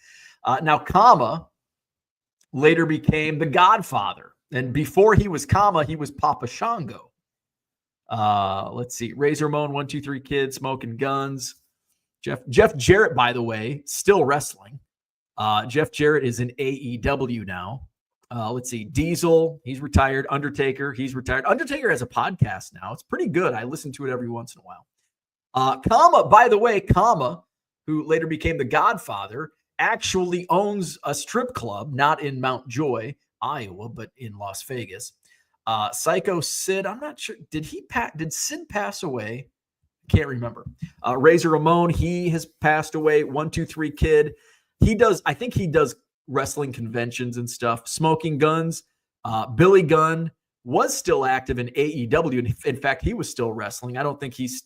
Now Kama later became the Godfather, and before he was Kama, he was Papa Shango. Let's see. Razor Ramon, 1-2-3 Kid, Smoking Guns. Jeff Jarrett, by the way, still wrestling. Jeff Jarrett is in AEW now. Let's see. Diesel, he's retired. Undertaker, he's retired. Undertaker has a podcast now. It's pretty good. I listen to it every once in a while. Kama, by the way, Kama, who later became the Godfather, actually owns a strip club, not in Mount Joy, Iowa, but in Las Vegas. Psycho Sid, I'm not sure. Did Sid pass away? Can't remember. Razor Ramon, he has passed away. 123 Kid. I think he does wrestling conventions and stuff. Smoking Guns. Billy Gunn was still active in AEW. In fact, he was still wrestling. I don't think he's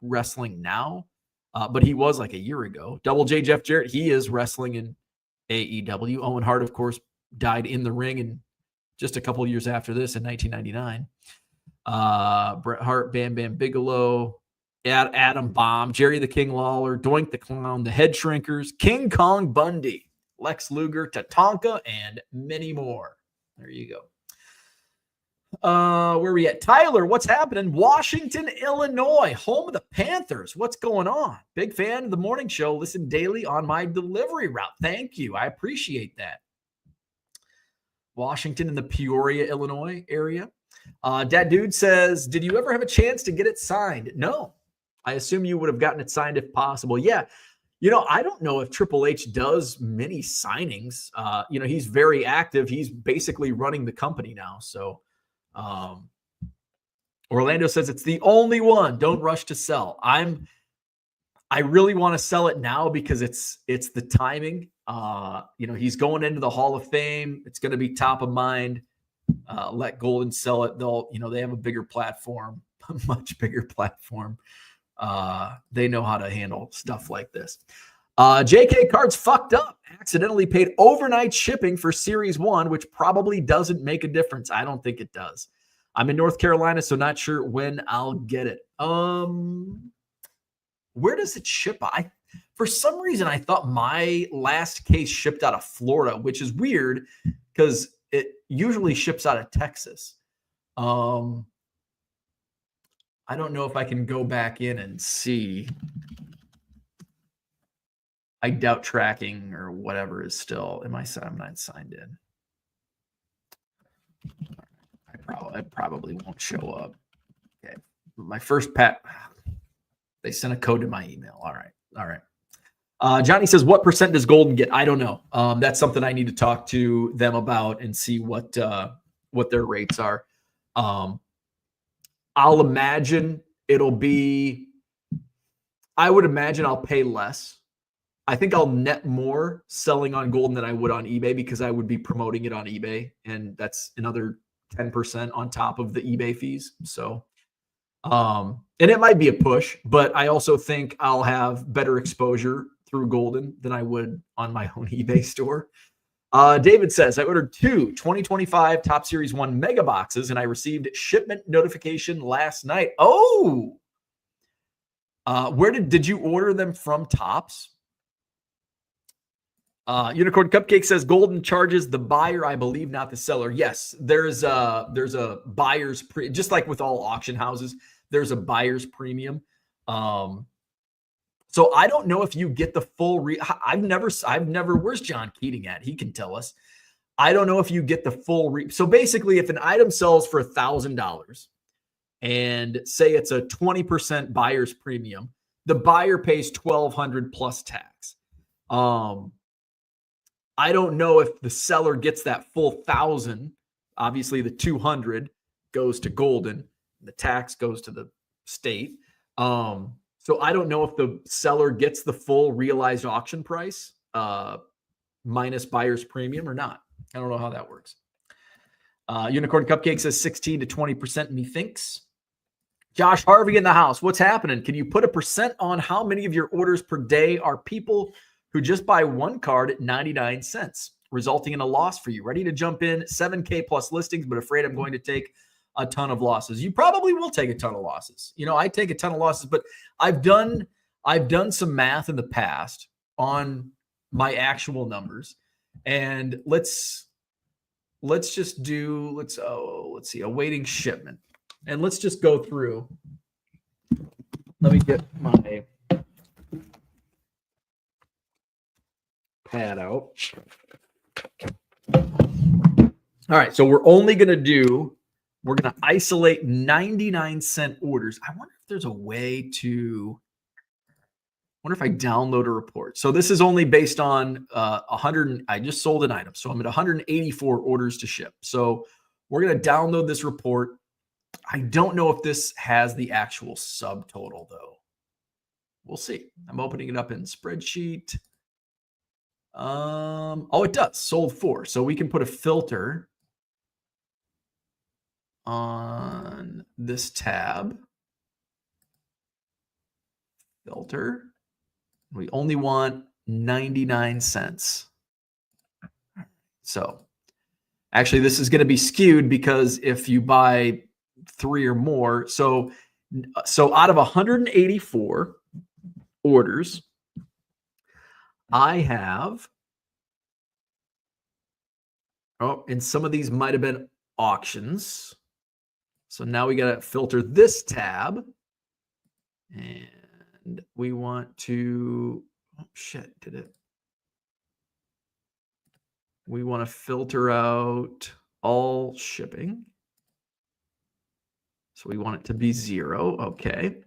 wrestling now, but he was like a year ago. Double J Jeff Jarrett, he is wrestling in AEW. Owen Hart, of course, died in the ring and just a couple of years after this in 1999. Bret Hart, Bam Bam Bigelow, Adam Bomb, Jerry the King Lawler, Doink the Clown, the Head Shrinkers, King Kong Bundy, Lex Luger, Tatanka, and many more. There you go. Where are we at? Tyler, what's happening? Washington, Illinois, home of the Panthers. What's going on? Big fan of the morning show. Listen daily on my delivery route. Thank you. I appreciate that. Washington in the Peoria, Illinois area. Dad Dude says, did you ever have a chance to get it signed? No. I assume you would have gotten it signed if possible. Yeah. I don't know if Triple H does many signings. He's very active. He's basically running the company now. So Orlando says it's the only one. Don't rush to sell. I really want to sell it now because it's the timing. He's going into the Hall of Fame. It's going to be top of mind. Let Golden sell it. They have a bigger platform, a much bigger platform. They know how to handle stuff like this. JK Cards fucked up. Accidentally paid overnight shipping for Series 1, which probably doesn't make a difference. I don't think it does. I'm in North Carolina, so not sure when I'll get it. Where does it ship? For some reason, I thought my last case shipped out of Florida, which is weird because it usually ships out of Texas. I don't know if I can go back in and see. I doubt tracking or whatever is still. I'm not signed in. I probably won't show up. Okay. My first they sent a code to my email. All right. Johnny says, what percent does Golden get? I don't know. That's something I need to talk to them about and see what their rates are. I'll imagine I would imagine I'll pay less. I think I'll net more selling on Golden than I would on eBay because I would be promoting it on eBay, and that's another 10% on top of the eBay fees. So, and it might be a push, but I also think I'll have better exposure through Golden than I would on my own eBay store. David says, I ordered 2 2025 Top Series 1 mega boxes, and I received shipment notification last night. Oh, where did you order them from? Tops? Unicorn Cupcake says Golden charges the buyer, I believe, not the seller. Yes, there's a buyer's just like with all auction houses, there's a buyer's premium. So I don't know if you get the full I've never, where's John Keating at? He can tell us. I don't know if you get the full so basically if an item sells for $1,000 and say it's a 20% buyer's premium, the buyer pays $1,200 plus tax. I don't know if the seller gets that full 1,000. Obviously, the 200 goes to Golden. The tax goes to the state. So I don't know if the seller gets the full realized auction price minus buyer's premium or not. I don't know how that works. Unicorn Cupcake says 16 to 20%, methinks. Josh Harvey in the house. What's happening? Can you put a percent on how many of your orders per day are people who just buy one card at 99 cents, resulting in a loss for you? Ready to jump in, 7K plus listings, but afraid I'm going to take a ton of losses. You probably will take a ton of losses. I take a ton of losses, but I've done some math in the past on my actual numbers. And let's see, awaiting shipment. And let's just go through. Let me get my pad out. All right, so we're going to isolate 99-cent orders. I wonder if there's a way to wonder if I download a report. So this is only based on 100. I just sold an item. So I'm at 184 orders to ship. So we're going to download this report. I don't know if this has the actual subtotal though. We'll see. I'm opening it up in spreadsheet. Oh, it does. Sold 4. So we can put a filter on this tab. Filter. We only want 99 cents. So actually, this is going to be skewed because if you buy 3 or more, so out of 184 orders, I have, and some of these might have been auctions. So now we got to filter this tab, and we want to, we want to filter out all shipping. So we want it to be 0. Okay.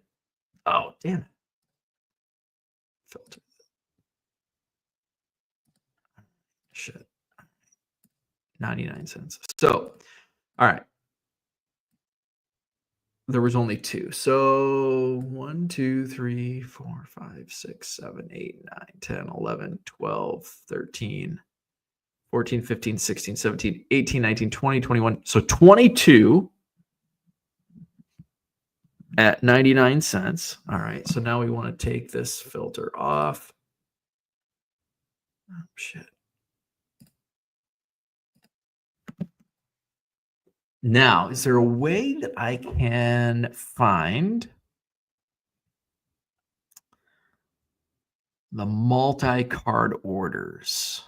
Oh, damn it. Filter. Shit. 99 cents. So, all right. There was only 2. So 1, 2, 3, 4, 5, 6, 7, 8, 9, 10, 11, 12, 13, 14, 15, 16, 17, 18, 19, 20, 21. So 22 at 99 cents. All right. So now we want to take this filter off. Oh, shit. Now, is there a way that I can find the multi-card orders?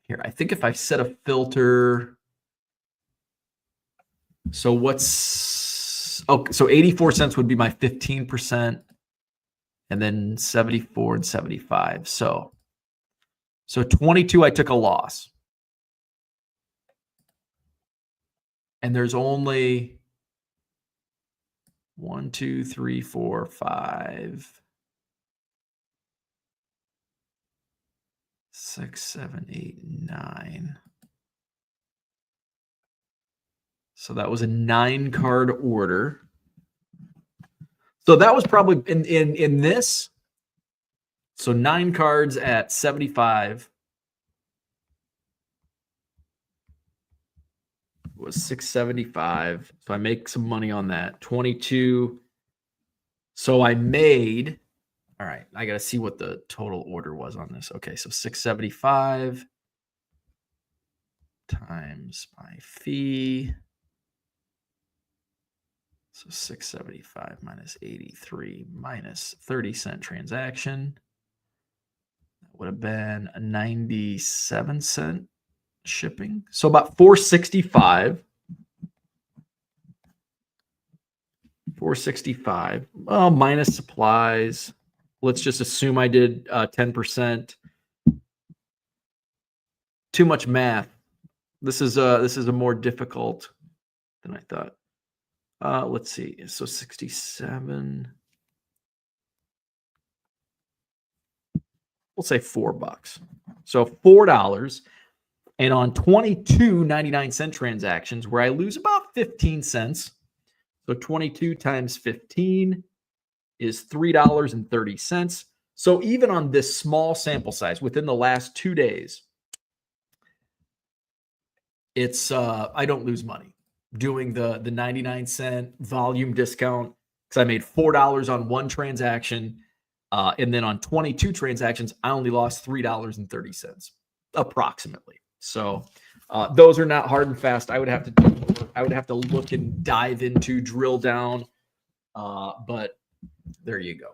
Here, I think if I set a filter, so so 84 cents would be my 15%, and then 74 and 75. So 22, I took a loss. And there's only 1, 2, 3, 4, 5, 6, 7, 8, 9. So that was a 9-card order. So that was probably in this. So 9 cards at 75 was 675. So I make some money on that. 22. So I made, all right, I got to see what the total order was on this. Okay, so 675 times my fee. So 675 minus 83 minus 30-cent transaction. That would have been a 97-cent shipping. So about 465. 465. Well, minus supplies. Let's just assume I did 10%. Too much math. This is a more difficult than I thought. Let's see. So 67. We'll say $4. So $4. And on 22 99-cent transactions where I lose about 15 cents. So 22 times 15 is $3.30. So even on this small sample size within the last 2 days, it's I don't lose money doing the 99-cent volume discount because I made $4 on one transaction. And then on 22 transactions, I only lost $3.30 approximately. So those are not hard and fast. I would have to look and dive into, drill down. But there you go.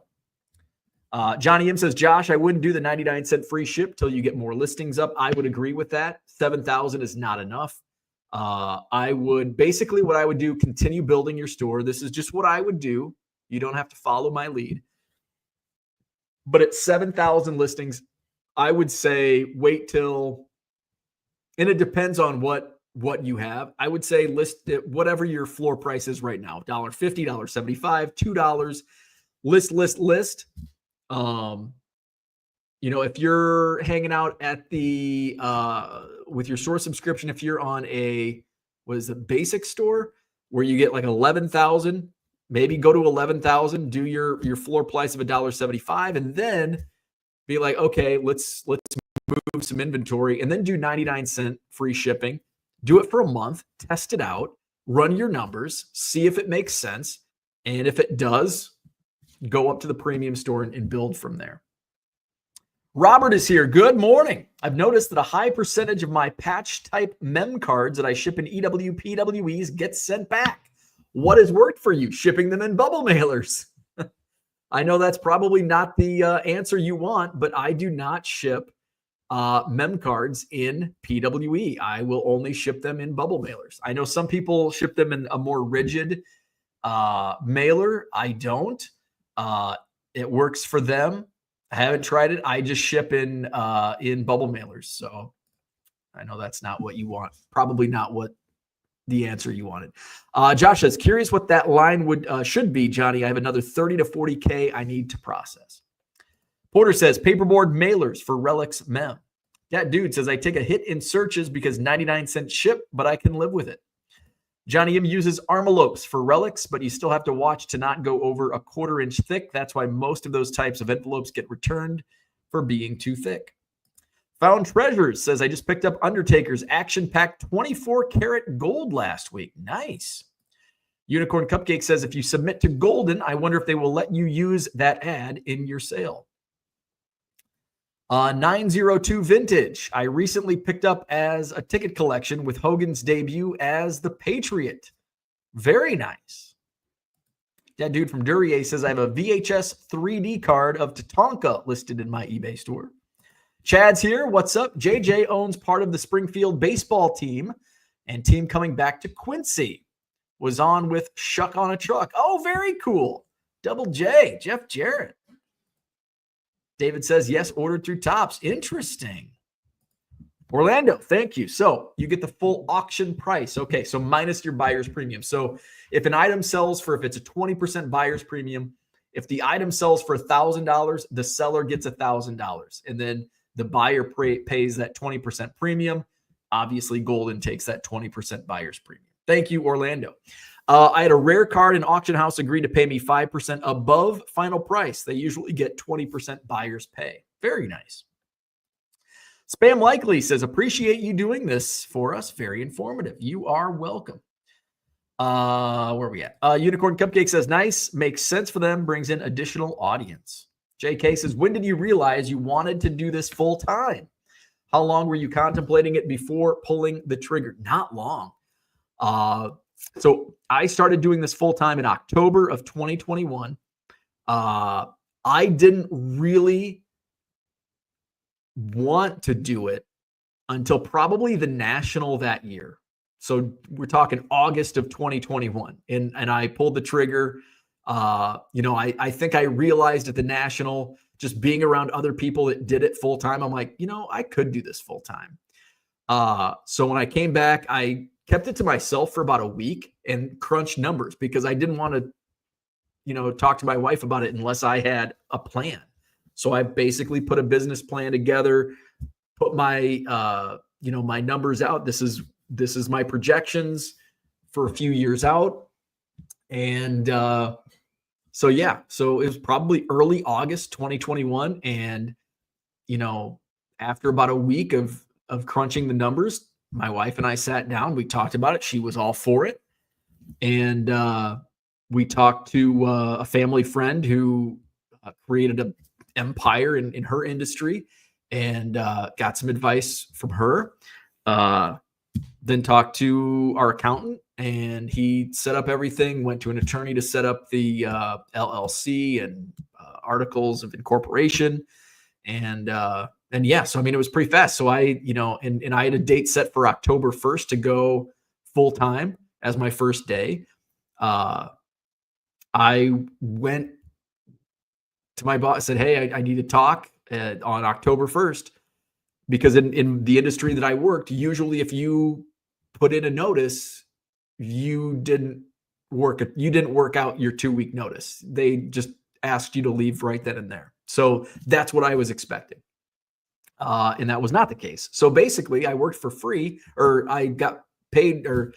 Johnny M says, Josh, I wouldn't do the 99-cent free ship till you get more listings up. I would agree with that. 7,000 is not enough. I would basically what I would do, continue building your store. This is just what I would do. You don't have to follow my lead. But at 7,000 listings, I would say wait till, and it depends on what what you have. I would say list it, whatever your floor price is right now, $1.50, $1.75, $2, list. If you're hanging out at the with your store subscription, if you're on a basic store where you get like 11,000, maybe go to 11,000, do your floor price of $1.75, and then be like, okay, let's move some inventory, and then do 99-cent free shipping. Do it for a month, test it out, run your numbers, see if it makes sense, and if it does, go up to the premium store and build from there. Robert is here. Good morning. I've noticed that a high percentage of my patch type mem cards that I ship in EWPWEs get sent back. What has worked for you? Shipping them in bubble mailers. I know that's probably not the answer you want, but I do not ship mem cards in PWE. I will only ship them in bubble mailers. I know some people ship them in a more rigid mailer. I don't. It works for them. I haven't tried it. I just ship in bubble mailers. So I know that's not what you want. Probably not what the answer you wanted. Josh says, curious what that line should be, Johnny. I have another 30 to 40K I need to process. Porter says, paperboard mailers for Relics Mem. That dude says, I take a hit in searches because 99-cent ship, but I can live with it. Johnny M uses Armalopes for Relics, but you still have to watch to not go over a 1/4 inch thick. That's why most of those types of envelopes get returned for being too thick. Found Treasures says, I just picked up Undertaker's action-packed 24-karat gold last week. Nice. Unicorn Cupcake says, if you submit to Golden, I wonder if they will let you use that ad in your sale. 902 Vintage. I recently picked up as a ticket collection with Hogan's debut as the Patriot. Very nice. That dude from Duryea says, I have a VHS 3D card of Tatanka listed in my eBay store. Chad's here. What's up? JJ owns part of the Springfield baseball team and team coming back to Quincy. Was on with Shuck on a Truck. Oh, very cool. Double J, Jeff Jarrett. David says, yes, ordered through Tops. Interesting. Orlando, thank you. So you get the full auction price. Okay, so minus your buyer's premium. So if an item sells for, if it's a 20% buyer's premium, if the item sells for $1,000, the seller gets $1,000. And then the buyer pays that 20% premium. Obviously, Golden takes that 20% buyer's premium. Thank you, Orlando. I had a rare card and auction house agree to pay me 5% above final price. They usually get 20% buyer's pay. Very nice. Spam Likely says, appreciate you doing this for us. Very informative. You are welcome. Where are we at? Unicorn Cupcake says, nice. Makes sense for them. Brings in additional audience. JK says, when did you realize you wanted to do this full time? How long were you contemplating it before pulling the trigger? Not long. So I started doing this full time in October of 2021. I didn't really want to do it until probably the National that year. So we're talking August of 2021. And I pulled the trigger. I think I realized at the National, just being around other people that did it full time, I'm like, I could do this full time. So when I came back, I kept it to myself for about a week and crunched numbers because I didn't want to, talk to my wife about it unless I had a plan. So I basically put a business plan together, put my, my numbers out. This is my projections for a few years out. And, so it was probably early August, 2021. And, after about a week of crunching the numbers, my wife and I sat down, we talked about it. She was all for it. And we talked to a family friend who created an empire in her industry and got some advice from her. Then talked to our accountant and he set up everything, went to an attorney to set up the LLC and articles of incorporation. And yeah, so it was pretty fast. So I, and I had a date set for October 1st to go full time as my first day. I went to my boss, said, hey, I need to talk on October 1st because in the industry that I worked, usually if you put in a notice, you didn't work out your 2-week notice. They just asked you to leave right then and there. So that's what I was expecting. And that was not the case. So basically, I worked for free, or I got paid, or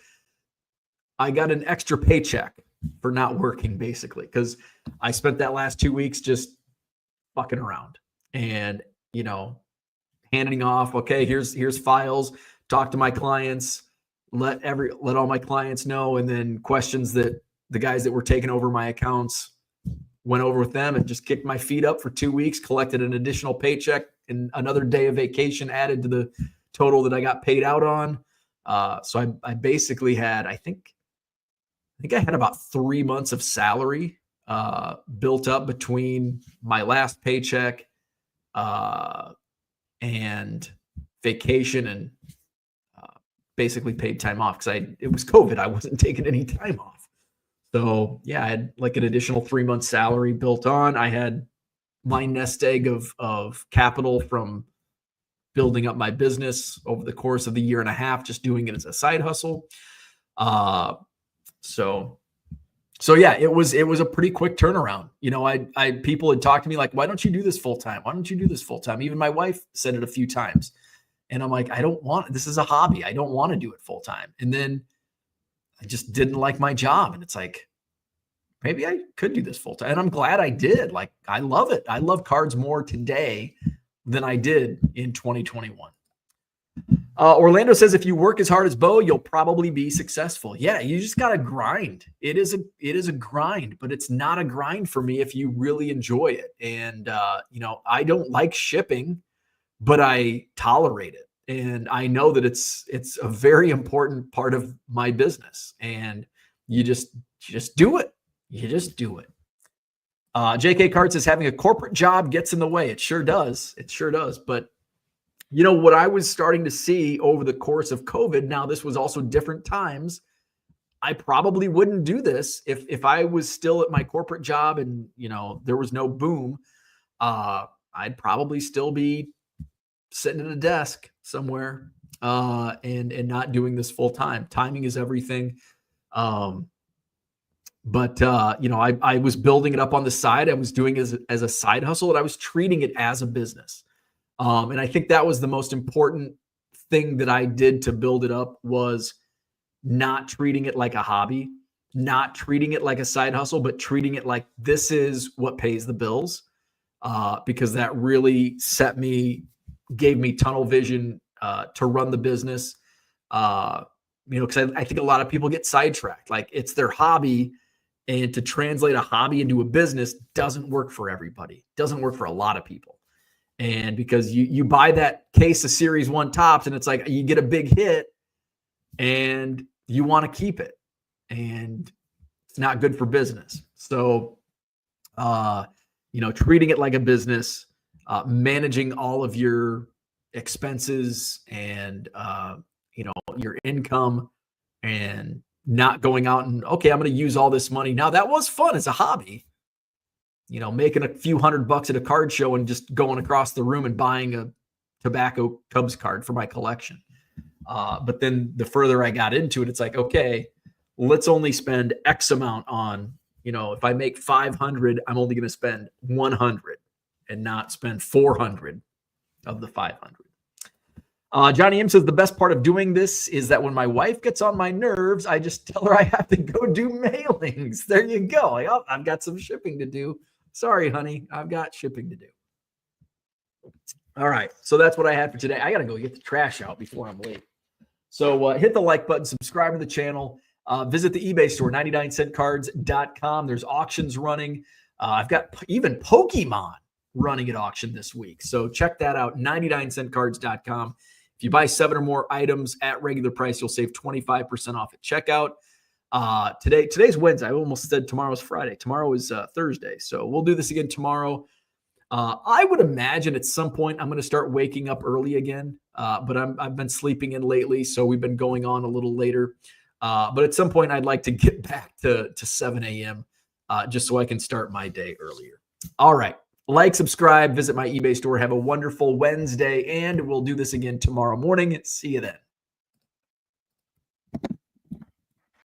I got an extra paycheck for not working, basically, because I spent that last 2 weeks just fucking around and, handing off, okay, here's files, talk to my clients, let all my clients know, and then questions that the guys that were taking over my accounts went over with them, and just kicked my feet up for 2 weeks, collected an additional paycheck and another day of vacation added to the total that I got paid out on. So I basically had, I think I had about 3 months of salary built up between my last paycheck and vacation, and basically paid time off because it was COVID. I wasn't taking any time off. So yeah, I had like an additional 3 months salary built on. I had my nest egg of capital from building up my business over the course of the year and a half, just doing it as a side hustle. So yeah, it was a pretty quick turnaround. People had talked to me like, why don't you do this full time? Why don't you do this full time? Even my wife said it a few times. And I'm like, this is a hobby. I don't want to do it full time. And then I just didn't like my job. And it's like, maybe I could do this full time. And I'm glad I did. Like, I love it. I love cards more today than I did in 2021. Orlando says, if you work as hard as Bo, you'll probably be successful. Yeah, you just got to grind. It is a grind, but it's not a grind for me if you really enjoy it. And, I don't like shipping, but I tolerate it. And I know that it's a very important part of my business. And you just do it. You just do it. JK Cart says, having a corporate job gets in the way. It sure does. It sure does. But what I was starting to see over the course of COVID, now this was also different times. I probably wouldn't do this if I was still at my corporate job and, there was no boom. I'd probably still be sitting at a desk somewhere and not doing this full time. Timing is everything. But I was building it up on the side. I was doing it as a side hustle, and I was treating it as a business. And I think that was the most important thing that I did to build it up, was not treating it like a hobby, not treating it like a side hustle, but treating it like this is what pays the bills. Because that really gave me tunnel vision to run the business. Because I think a lot of people get sidetracked. Like, it's their hobby. And to translate a hobby into a business doesn't work for everybody. Doesn't work for a lot of people. And because you buy that case of Series 1 Topps, and it's like you get a big hit and you want to keep it. And it's not good for business. So, treating it like a business, managing all of your expenses and, your income, and not going out and, okay, I'm going to use all this money. Now, that was fun as a hobby, making a few $100 at a card show and just going across the room and buying a tobacco Cubs card for my collection. But then the further I got into it, it's like, okay, let's only spend X amount on, if I make 500, I'm only going to spend 100 and not spend 400 of the 500. Johnny M says, the best part of doing this is that when my wife gets on my nerves, I just tell her I have to go do mailings. There you go. Like, oh, I've got some shipping to do. Sorry, honey, I've got shipping to do. All right. So that's what I had for today. I got to go get the trash out before I'm late. So hit the like button, subscribe to the channel, visit the eBay store, 99centcards.com. There's auctions running. I've got even Pokemon running at auction this week. So check that out, 99centcards.com. If you buy 7 or more items at regular price, you'll save 25% off at checkout. Today's Wednesday. I almost said tomorrow's Friday. Tomorrow is Thursday. So we'll do this again tomorrow. I would imagine at some point I'm going to start waking up early again. But I've been sleeping in lately, so we've been going on a little later. But at some point I'd like to get back to 7 a.m. Just so I can start my day earlier. All right. Like, subscribe, visit my eBay store. Have a wonderful Wednesday, and we'll do this again tomorrow morning. See you then.